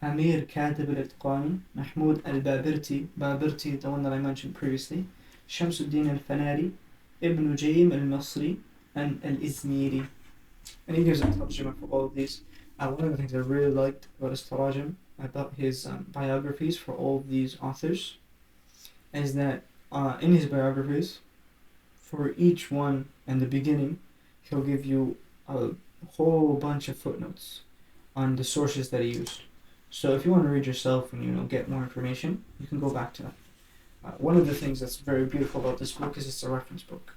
Amir Katib al-Itqani, Mahmoud al-Babirti, Babirti, the one that I mentioned previously, Shamsuddin al-Fanari, Ibn Jaym al-Masri, and al-Izmiri. And he gives a tarjuma for all of these. One of the things I really liked about his tarajum, about his biographies for all of these authors, is that in his biographies, for each one in the beginning, he'll give you a whole bunch of footnotes on the sources that he used. So if you want to read yourself and get more information, you can go back to that. One of the things that's very beautiful about this book is it's a reference book.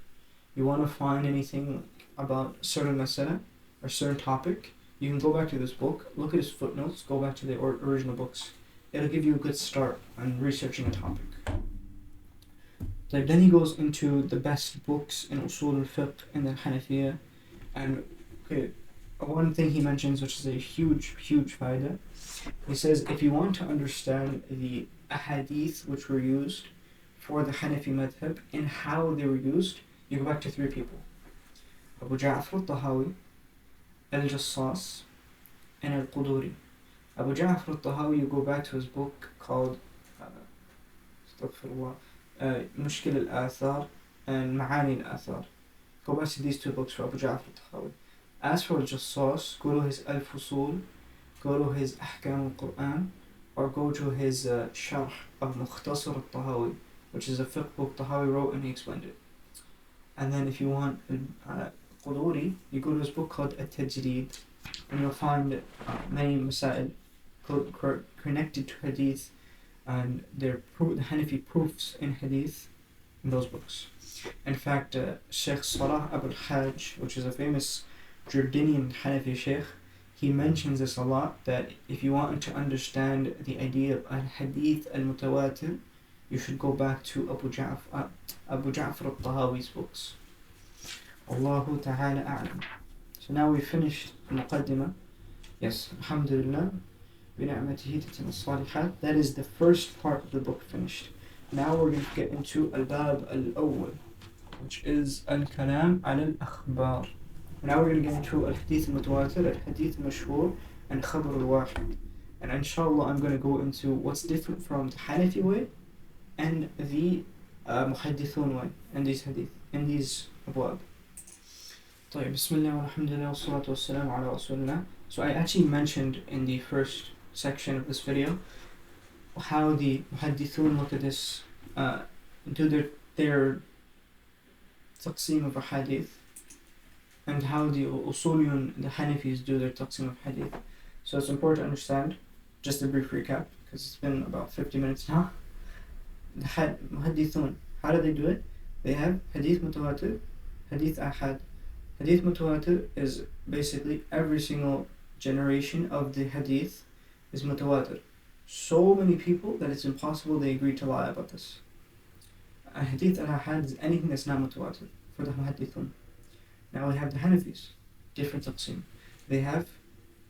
You want to find anything about certain masala or certain topic, you can go back to this book, look at his footnotes, go back to the original books. It'll give you a good start on researching a topic. Then he goes into the best books in Usul al-Fiqh and the Hanafiya. And one thing he mentions, which is a huge faida, he says if you want to understand the Hadith which were used for the Hanafi madhhab and how they were used, you go back to 3 people: Abu Ja'far al-Tahawi, al-Jassas, and al-Quduri. Abu Ja'far al-Tahawi, you go back to his book called Mushkil al-Athar and Ma'ani al-Athar. Go back to these 2 books for Abu Ja'far al-Tahawi. As for al-Jassas, go to his al-Fusul, go to his Ahkam al-Quran, or go to his Sharh of Mukhtasar al-Tahawi, which is a fiqh book Tahawi wrote and he explained it. And then if you want Quduri, you go to his book called At-Tajreed, and you'll find many masail connected to hadith and the Hanafi proofs in hadith in those books. In fact, Sheikh Salah Abul Hajj, which is a famous Jordanian Hanafi sheikh, he mentions this a lot, that if you want to understand the idea of al-Hadith al-Mutawatir, you should go back to Abu Ja'far al-Tahawi's books. Allahu ta'ala a'lam. So now we finished the Muqaddimah. Yes, alhamdulillah, bi'ni'matihi tatimmu as-salihat. That is the first part of the book finished. Now we're going to get into al-Bab al-Awwal, which is al-Kalam al-Akhbar. Now we're going to get into al-Hadith al-Mutawatir, al-Hadith al-Mashhur, and Khabar al-Wahid. And inshallah I'm going to go into what's different from the Hanafi way and the Muhaddithun way in these hadith, in these abwab. طيب, Bismillah wa alhamdulillah wa salatu wa salam ala rasulillah. So I actually mentioned in the first section of this video how the Muhaddithun look at this, do their taqsim of a hadith and how the Usuliyun, the Hanafis, do their taqsim of hadith. So it's important to understand, just a brief recap, because it's been about 50 minutes now. The Muhaddithun, how do they do it? They have hadith mutawatir, hadith ahad. Hadith mutawatir is basically every single generation of the hadith is mutawatir. So many people that it's impossible they agree to lie about this. A hadith al-ahad is anything that's not mutawatir for the muhaddithun. Now we have the Hanafis, different taqsim. They have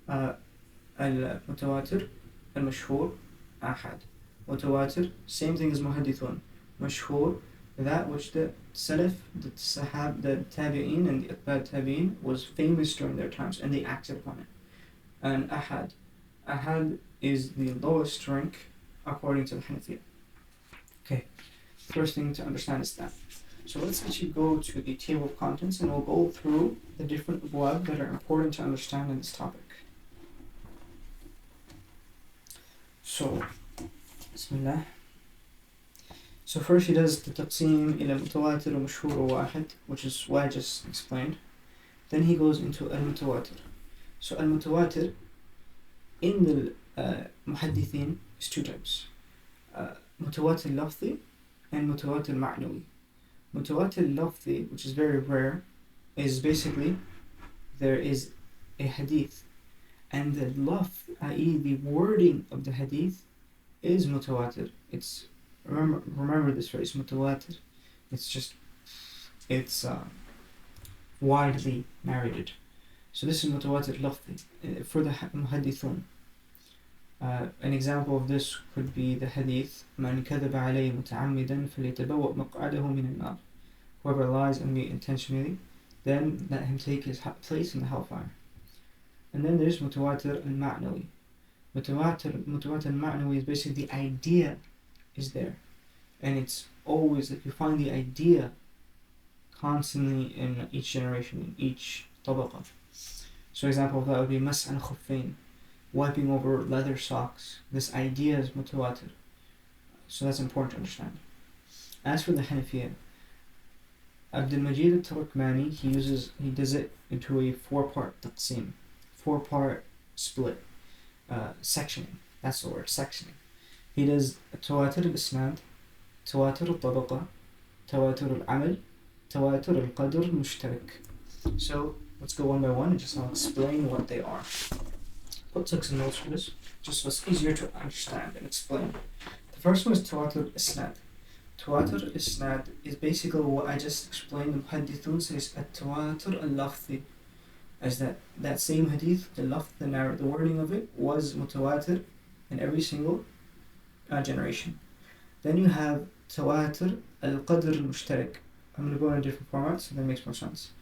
al-mutawatir, al-mashhur, ahad. Mutawatir, same thing as muhaddithun. Mashhur, that which the salaf, the sahab, the tabi'een and the atba' tabi'een was famous during their times and they acted upon it. And ahad. Ahad is the lowest rank according to the Hanafi. Okay, first thing to understand is that. So let's actually go to the table of contents and we'll go through the different abwab that are important to understand in this topic. So, Bismillah. So first he does the taqsim ila mutawatir wa mashhur wa wahid, which is what I just explained. Then he goes into al-mutawatir. So al-mutawatir in the muhaddithin is two types. Mutawatir lafzi and mutawatir ma'nawi. Mutawatir lafzi, which is very rare, is basically there is a hadith and the lafz, i.e. the wording of the hadith is mutawatir. It's remember this phrase, mutawatir. It's widely narrated. So this is mutawatir lafzi for the muhaddithun. An example of this could be the hadith من كذب علي متعمدا فليتبوأ مقعده من النار. Whoever lies on me intentionally, then let him take his place in the hellfire. And then there's mutawatir al-ma'nawi. Mutawatir al-ma'nawi is basically the idea is there, and it's always that you find the idea constantly in each generation, in each tabaqa. So example of that would be mas al-khuffayn, wiping over leather socks. This idea is mutawatir. So that's important to understand. As for the Hanafiya, Abdul Majid al-Turkmani, he does it into a four-part taqsim, four-part split, sectioning. That's the word, sectioning. He does tawatur al-isnad, tawatur al-tabaqa, tawatur al-amal, tawatur al-qadr al-mushtarak. So let's go one by one and just I'll explain what they are. I'll take some notes for this, just so it's easier to understand and explain. The first one is tawatur al-isnad. Tawatur al-isnad is basically what I just explained. The muhaddithun says at-tawatur al-lafzi, as that same hadith, the lafz, the wording of it was mutawatir in every single generation. Then you have tawatur al-qadr al-mushtarak. I'm going to go in a different format so that makes more sense.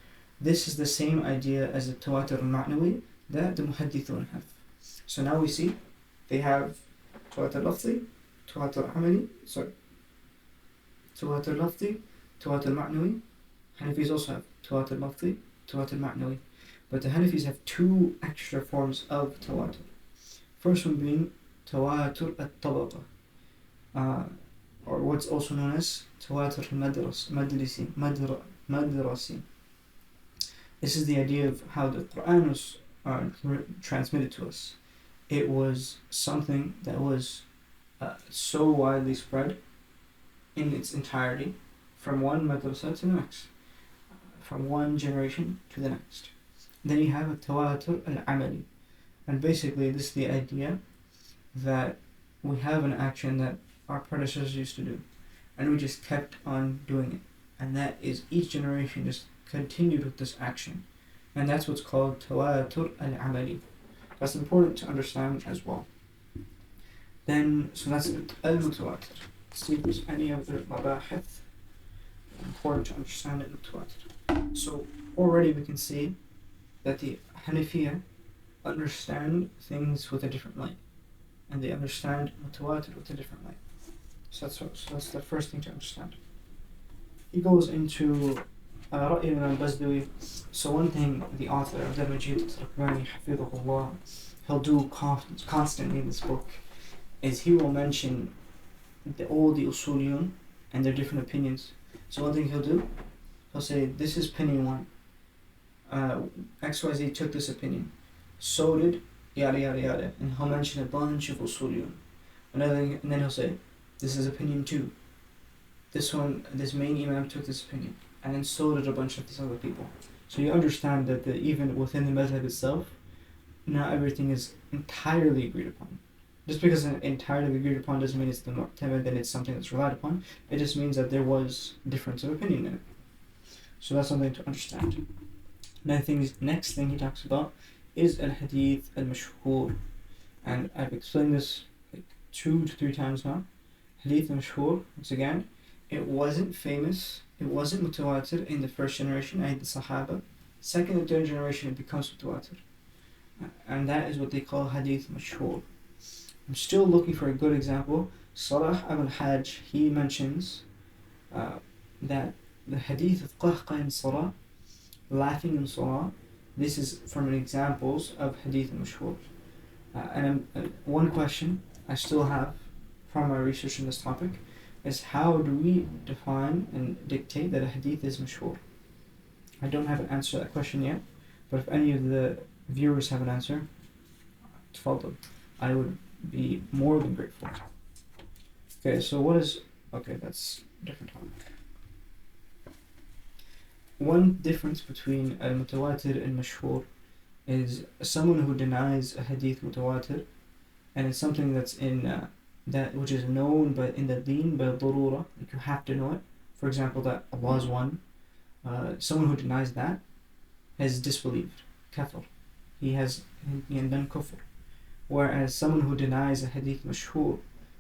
This is the same idea as the tawatur al-ma'nawi that the muhaddithun have. So now we see they have tawatur lafzi, tawatur amali, tawatur lafzi, tawatur ma'nawi. Hanafis also have tawatur lafzi, tawatur ma'nawi. But the Hanafis have two extra forms of tawatur. First one being tawatur at-tabaqa, or what's also known as tawatur madrasi. This is the idea of how the Quran was transmitted to us. It was something that was so widely spread in its entirety from one madrasa to the next, from one generation to the next. Then you have a tawatur al-amali, and basically this is the idea that we have an action that our predecessors used to do and we just kept on doing it, and that is each generation just continued with this action, and that's what's called tawatur al-amali. That's important to understand as well. Then, so that's al-mutawatir. See if there's any other mabahith important to understand al-mutawatir. So already we can see that the Hanafiya understand things with a different light, and they understand mutawatir with a different light. So that's the first thing to understand. He goes into Ra'y al-Bazdawi. So one thing the author of Abdul Majid al-Turkmani, hafidhahullah, he'll do constantly in this book is he will mention all the Usuliyun and their different opinions. So one thing he'll do, he'll say, this is opinion 1. XYZ took this opinion. So did yada yada yada. And he'll mention a bunch of usuliyun. And then he'll say, this is opinion 2. This main imam took this opinion. And then so did a bunch of these other people. So you understand that even within the madhhab itself, not everything is entirely agreed upon. Just because it's entirely agreed upon doesn't mean it's the mu'tamad, then it's something that's relied upon. It just means that there was difference of opinion in it. So that's something to understand. Next thing he talks about is al-Hadith al-Mashhur. And I've explained this like 2 to 3 times now. Hadith al-Mashhur, once again, it wasn't famous, it wasn't mutawatir in the first generation, the Sahaba. Second and third generation, it becomes mutawatir. And that is what they call Hadith Mashhur. I'm still looking for a good example. Salah al-Hajj, he mentions that the Hadith of Qahqa in Salah, laughing in Salah, this is from examples of Hadith Mashhur. One question I still have from my research on this topic is, how do we define and dictate that a hadith is mashhur? I don't have an answer to that question yet, but if any of the viewers have an answer, tafadhal, I would be more than grateful. Okay, so that's a different topic. One difference between al-mutawatir and mashhur is someone who denies a hadith mutawatir, and it's something that's in that which is known in the deen by darura, like you have to know it. For example, that Allah is one. Someone who denies that has disbelieved, kafir. He has done kufr. Whereas someone who denies a hadith mashhur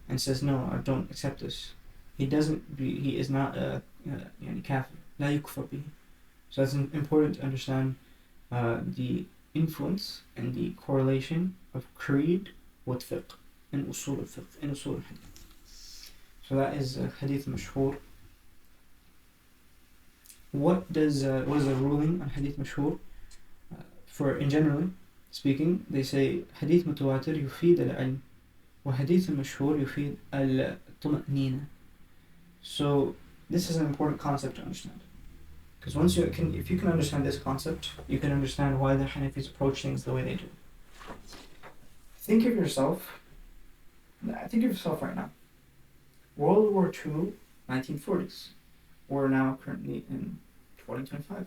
and says, no, I don't accept this, he is not a kafir. La yukfar bihi. So it's important to understand the influence and the correlation of creed with fiqh in Usul al-fiqh, in Usul al-Hadith. So that is Hadith Mashhur. What is the ruling on Hadith Mashhur? In generally speaking, they say Hadith Mutawatir yufid al-ilm, wa Hadith Mashhur yufid al-tuma'nina. So this is an important concept to understand. Because if you can understand this concept, you can understand why the Hanafis approach things the way they do. Think of yourself right now. World War II, 1940s. We're now currently in 2025.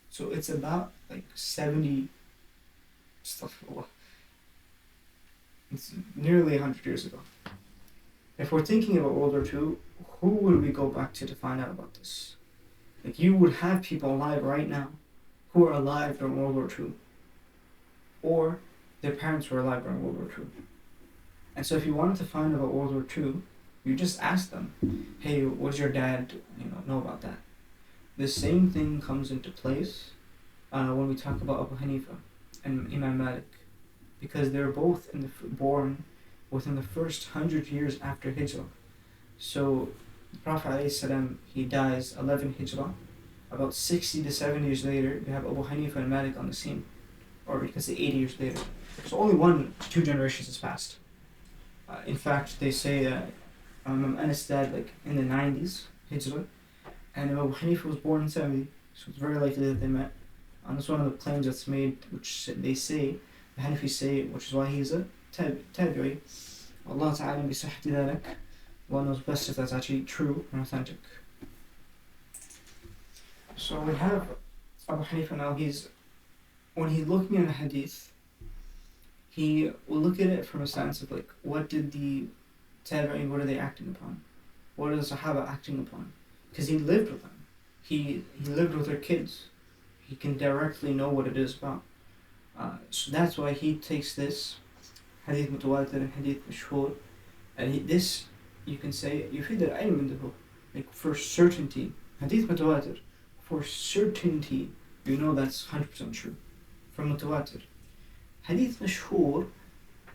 So it's about 70 stuff. It's nearly 100 years ago. If we're thinking about World War II, who would we go back to find out about this? You would have people alive right now who are alive during World War II, or their parents were alive during World War II. And so if you wanted to find out about World War II, you just ask them, hey, what does your dad know about that? The same thing comes into place when we talk about Abu Hanifa and Imam Malik, because they're both born within the first 100 years after Hijrah. So the Prophet ﷺ, he dies 11 Hijrah. About 60 to 70 years later, you have Abu Hanifa and Malik on the scene. Or you can say 80 years later. So only 1 to 2 generations has passed. In fact, they say that Anas died in the 90s, Hijrah, and Abu Hanifa was born in 70, so it's very likely that they met. And that's one of the claims that's made, which they say, the Hanafis say, which is why he's a tabi'i. Allah ta'ala bi sahti dhalik. Allah knows best if that's actually true and authentic. So we have Abu Hanifa now, when he's looking at a hadith, he will look at it from a sense of what did the tabi'in, what are they acting upon? What are the Sahaba acting upon? Because he lived with them. He lived with their kids. He can directly know what it is about. So that's why he takes this hadith mutawatir and hadith mashhur, and this, you can say, yufid al-ilm indahu, for certainty. Hadith mutawatir, for certainty, that's 100% true from mutawatir. Hadith mashhur,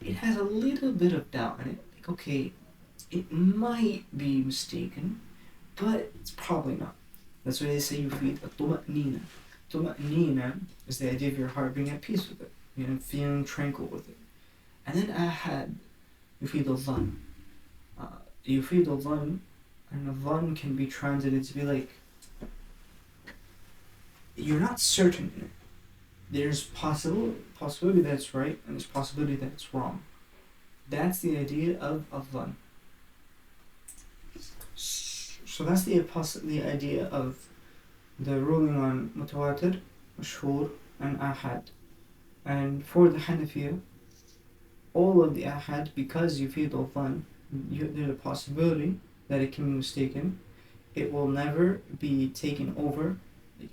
it has a little bit of doubt in it. Okay, it might be mistaken, but it's probably not. That's why they say yufid al-tuma'nina. Tuma'nina is the idea of your heart being at peace with it, feeling tranquil with it. And then ahad, yufid al-dhan. Yufid al-dhan, and the dhan can be translated to be you're not certain in it. There's possibility that it's right, and there's possibility that it's wrong. That's the idea of dhann. So that's the idea of the ruling on mutawatir, mashhur, and ahad. And for the Hanafi, all of the ahad, because you feel dhann, there's a possibility that it can be mistaken. It will never be taken over.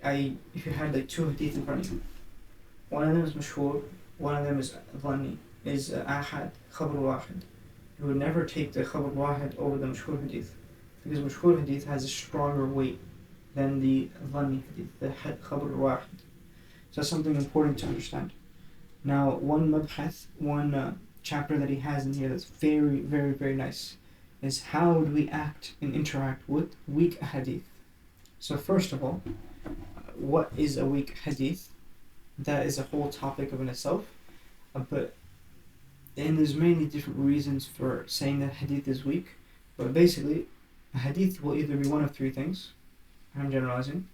If you had like two hadith in front of you, one of them is mashhur, one of them is dhanni, is ahad, khabar wahid. You would never take the khabar wahid over the mashhur hadith, because mashhur hadith has a stronger weight than the dhanni hadith, the khabar wahid. So that's something important to understand. Now, one mabhath, one chapter that he has in here that's very, very, very nice is how do we act and interact with weak hadith. So first of all, what is a weak hadith? That is a whole topic of in itself. And there's many different reasons for saying that hadith is weak. But basically, a hadith will either be one of three things. I'm generalizing.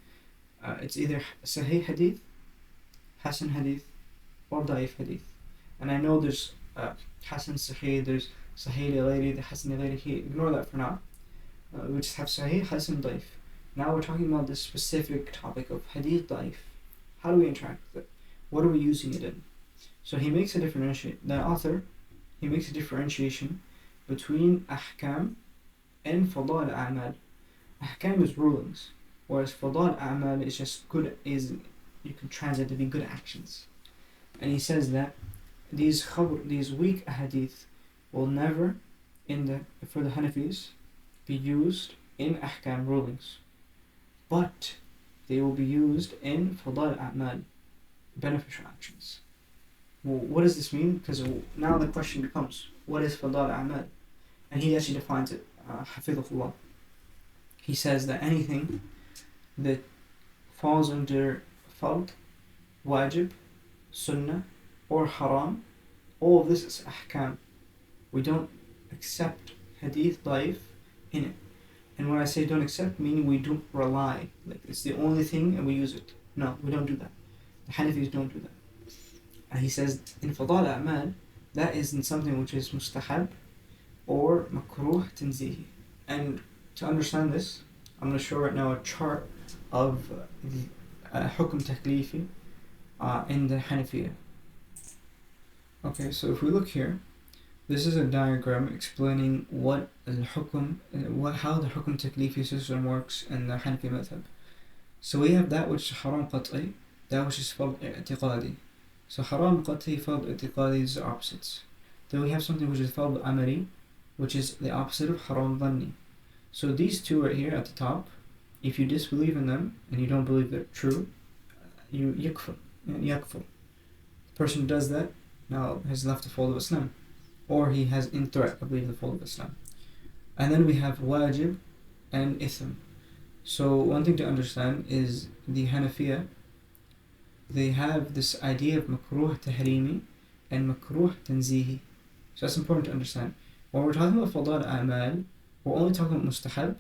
It's either sahih hadith, hasan hadith, or da'if hadith. And I know there's hasan sahih, there's sahih li ghayri, the hasan li ghayri. Ignore that for now. We just have sahih, hasan, da'if. Now we're talking about this specific topic of hadith da'if. How do we interact with it? What are we using it in? So he makes a differentiation. The author, he makes a differentiation between ahkam and fadal a'mal. Ahkam is rulings, whereas fadal a'mal is just you can translate to be good actions. And he says that these weak hadith will never, for the Hanafis, be used in ahkam rulings, but they will be used in fadal a'mal, beneficial actions. Well, what does this mean? Because now the question becomes, what is fadal a'mal? And he actually defines it, hafidhullah. He says that anything that falls under fard, wajib, sunnah, or haram, all of this is ahkam. We don't accept hadith da'if in it. And when I say don't accept, meaning we don't rely. Like it's the only thing and we use it. No, we don't do that. The Hanafis don't do that. And he says in fadal a'mal, that is in something which is mustahab or makruh tanzihi. And to understand this, I'm going to show right now a chart of the hukm taklifi in the Hanafiya. Okay, so if we look here, this is a diagram explaining what al-hukm, how the hukm taklifi system works in the Hanafi madhhab. So we have that which is haram qat'i, that which is fard i'tiqadi. So haram qat'i, fard i'tiqadi is the opposites. Then we have something which is fard amali, which is the opposite of haram dhanni. So these two right here at the top, if you disbelieve in them and you don't believe they're true, you yakfur. The person who does that now has left the fold of Islam, or he has in threat of leaving the fold of Islam. And then we have wajib and ithm. So one thing to understand is the Hanafiya, they have this idea of makruh tahrimi and makruh tanzihi. So that's important to understand. When we're talking about fadal a'mal, we're only talking about mustahab,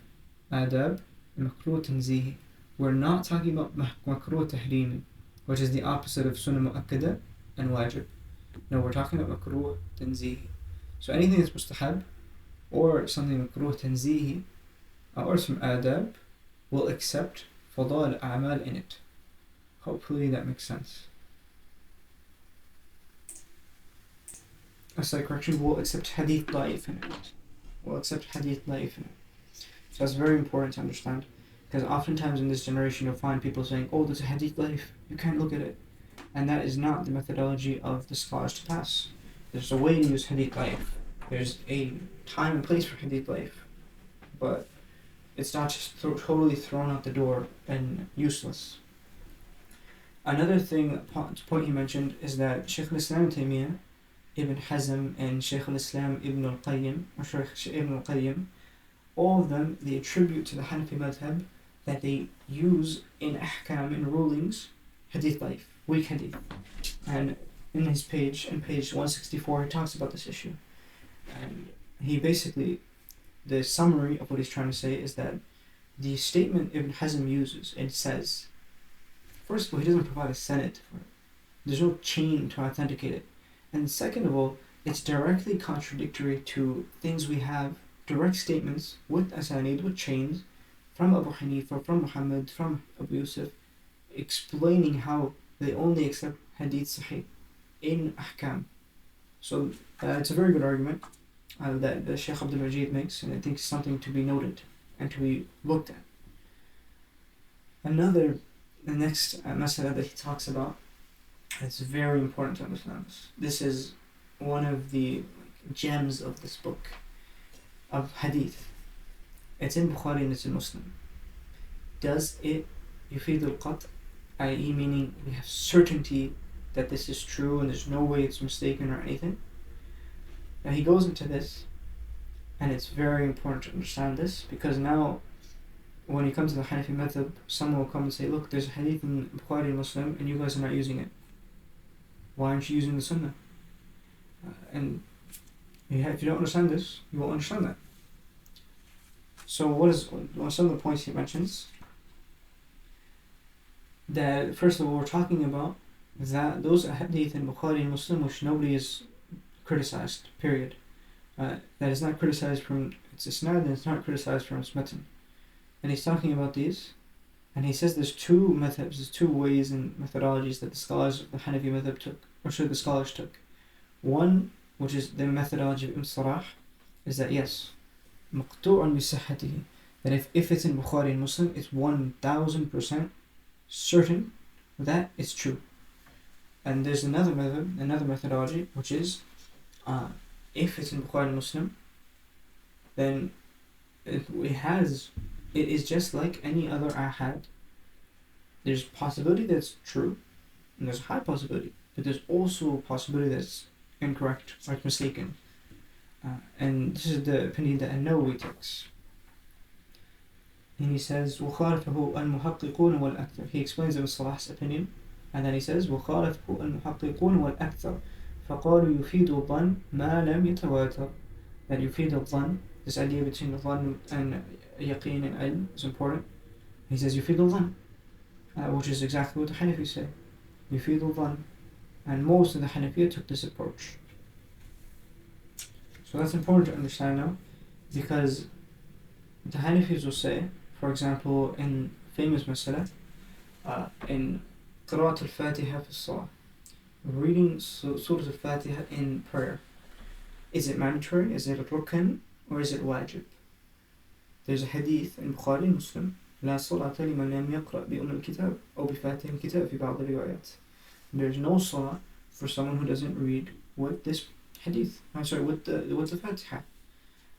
adab, and makruh tanzihi. We're not talking about makruh tahrimi, which is the opposite of sunnah mu'akkada and wajib. No, we're talking about makruh tanzihi. So anything that's mustahab or something makruh tanzihi or some adab will accept fadal a'mal in it. Hopefully that makes sense. A slight correction, we'll accept hadith da'if in it. We'll accept hadith da'if in it. So that's very important to understand, because oftentimes in this generation you'll find people saying, oh, there's a hadith da'if, you can't look at it. And that is not the methodology of the scholars to pass. There's a way to use hadith da'if. There's a time and place for hadith da'if. But it's not just totally thrown out the door and useless. Another point he mentioned is that Shaykh al-Islam Taymiyyah, Ibn Hazm, and Shaykh al-Islam Ibn al-Qayyim, or Shaykh Ibn al-Qayyim, all of them, they attribute to the Hanafi madhhab that they use in ahkam, in rulings, hadith da'if, weak hadith. And in his page 164, he talks about this issue. And he basically, the summary of what he's trying to say is that the statement Ibn Hazm uses, it says, first of all, he doesn't provide a sanad for it. There's no chain to authenticate it. And second of all, it's directly contradictory to things we have, direct statements with asanid, with chains, from Abu Hanifa, from Muhammad, from Abu Yusuf, explaining how they only accept hadith sahih in ahkam. So it's a very good argument that the Shaykh Abdul Majid makes, and I think it's something to be noted and to be looked at. The next masala that he talks about, it's very important to understand this. This is one of the gems of this book of hadith. It's in Bukhari and it's in Muslim. Does it yufid al-qat', i.e. meaning we have certainty that this is true and there's no way it's mistaken or anything? Now he goes into this, and it's very important to understand this, because now when you come to the Hanafi madhhab, someone will come and say, look, there's a hadith in Bukhari and Muslim and you guys are not using it. Why aren't you using the sunnah? And if you don't understand this, you won't understand that. So some of the points he mentions? That first of all, we're talking about that those hadith in Bukhari and Muslim which nobody is criticized, period. That is not criticized from its isnad, and it's not criticized from its matan. And he's talking about these, and he says there's two madhabs, there's two ways and methodologies that the scholars of the Hanafi madhab took, the scholars took. One, which is the methodology of Ibn Sarah, is that yes, مقطوع بصحته, that if it's in Bukhari and Muslim, it's 1000% certain that it's true. And there's another methodology, which is if it's in Bukhari and Muslim, then it is just like any other ahad. There's possibility that's true, and there's a high possibility, but there's also a possibility that's incorrect, like mistaken. And this is the opinion that An-Nawawi takes. And he says, وَخَالَفَهُ الْمُحَقِّقُونَ وَالْأَكْثَرُ. He explains Ibn Salah's opinion, and then he says, وَخَالَفَهُ الْمُحَقِّقُونَ وَالْأَكْثَرُ فَقَالُوا يُفِيدُ الظَّنَّ مَا لَمْ يَتَوَاتَرْ. That يُفِيدُ الظَّنَّ, this idea between the dhann and yaqeen and ilm is important. He says يُفِيدُ الظَّنَّ, which is exactly what the Hanafi say. يُفِيدُ الظَّنَّ. And most of the Hanafiya took this approach. So that's important to understand now, because the Hanafis will say, for example, in famous masala, in قراءة الفاتحة في الصلاة, reading Surah Al-Fatiha in prayer, is it mandatory, is it a rukn, or is it wajib? There's a hadith in Bukhari and Muslim, لا صلاة لمن لم يقرأ بأم الكتاب أو بفاتحة الكتاب في بعض الروايات. There's no salah for someone who doesn't read with this hadith. With the Fatiha.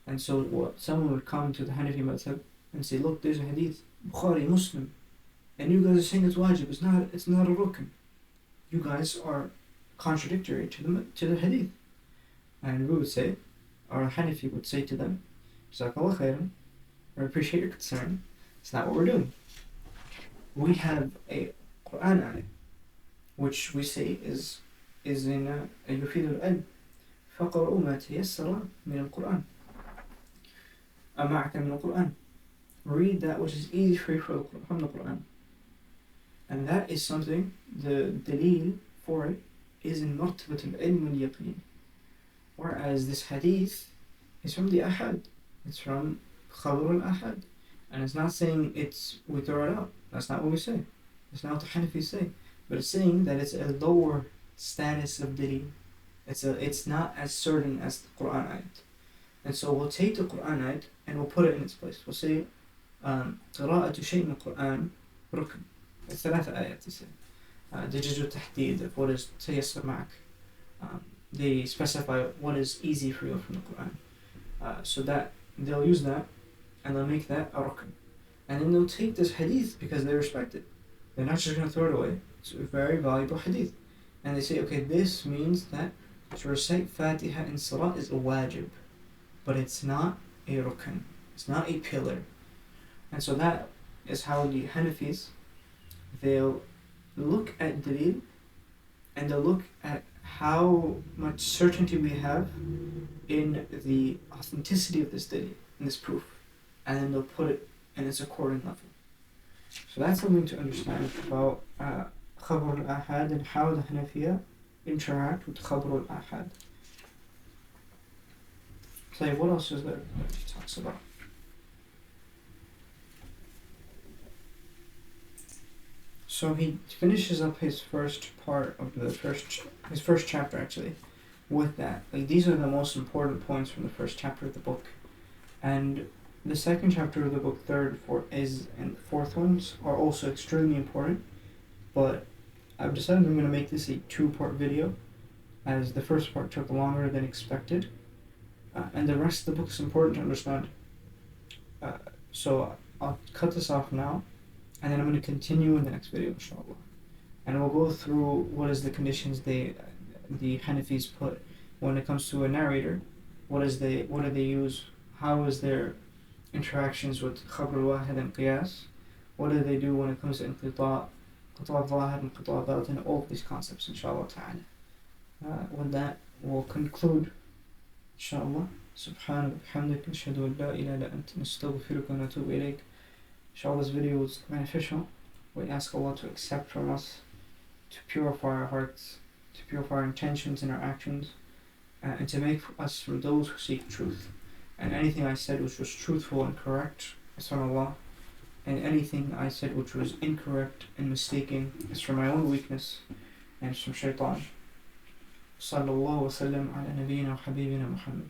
And so someone would come to the Hanafi madhhab and say, look, there's a hadith, Bukhari, Muslim, and you guys are saying it's wajib, it's not a rukn. You guys are contradictory to the hadith. And we would say, or Hanafi would say to them, Jazakallah khairan, I appreciate your concern, it's not what we're doing. We have a Quran ayah, which we say is in يفيد العلم فقرأوا ما تيسر من القرآن معك من القرآن. Read that which is easy for you from the Quran. And that is something, the dalil for it is in martabat al-ilm wal-yaqeen. Whereas this hadith is from the ahad, it's from khabar al-ahad, and it's not saying we throw it out. That's not what we say. That's not what the Hanafis say. But it's saying that it's a lower status of dalil. It's not as certain as the Quran ayat. And so we'll take the Quran ayat and we'll put it in its place. We'll say قراءة شيء من القرآن ركن. الثلاثة آيات they say. They just do tahdid of what is تيسر معك. They specify what is easy for you from the Quran. So that they'll use that and they'll make that a rukn. And then they'll take this hadith because they respect it. They're not just going to throw it away. It's a very valuable hadith. And they say, okay, this means that to recite Fatiha in Salah is a wajib, but it's not a rukn. It's not a pillar. And so that is how the Hanafis, they'll look at dalil and they'll look at how much certainty we have in the authenticity of this dalil, in this proof, and then they'll put it in its according level. So that's something to understand about Khabar al-Ahad and how the Hanafiya interact with Khabar al-Ahad. So what else is there that he talks about? So he finishes up his first part of his first chapter actually with that. Like these are the most important points from the first chapter of the book. And the second chapter of the book, third, fourth, and fourth ones are also extremely important. But I've decided I'm going to make this a two-part video, as the first part took longer than expected. And the rest of the book is important to understand. So I'll cut this off now, and then I'm going to continue in the next video, inshallah. And we'll go through what is the conditions the Hanafis put when it comes to a narrator. What do they use? How is their interactions with Khabr al-Wahid and Qiyas? What do they do when it comes to Inqita' al-Zahir and Inqita' al-Batin, and all of these concepts, inshallah ta'ala. With that, we'll conclude, inshallah. Subhanaka bihamdika ashhadu an la ilaha illa anta nastaghfiruka wa natubu ilayk. Inshallah, this video was beneficial. We ask Allah to accept from us, to purify our hearts, to purify our intentions and our actions, and to make us from those who seek truth. And anything I said which was truthful and correct is from Allah, and anything I said which was incorrect and mistaken is from my own weakness and it's from shaitan. Sallallahu wa sallam ala nabiyyina wa habibina Muhammad.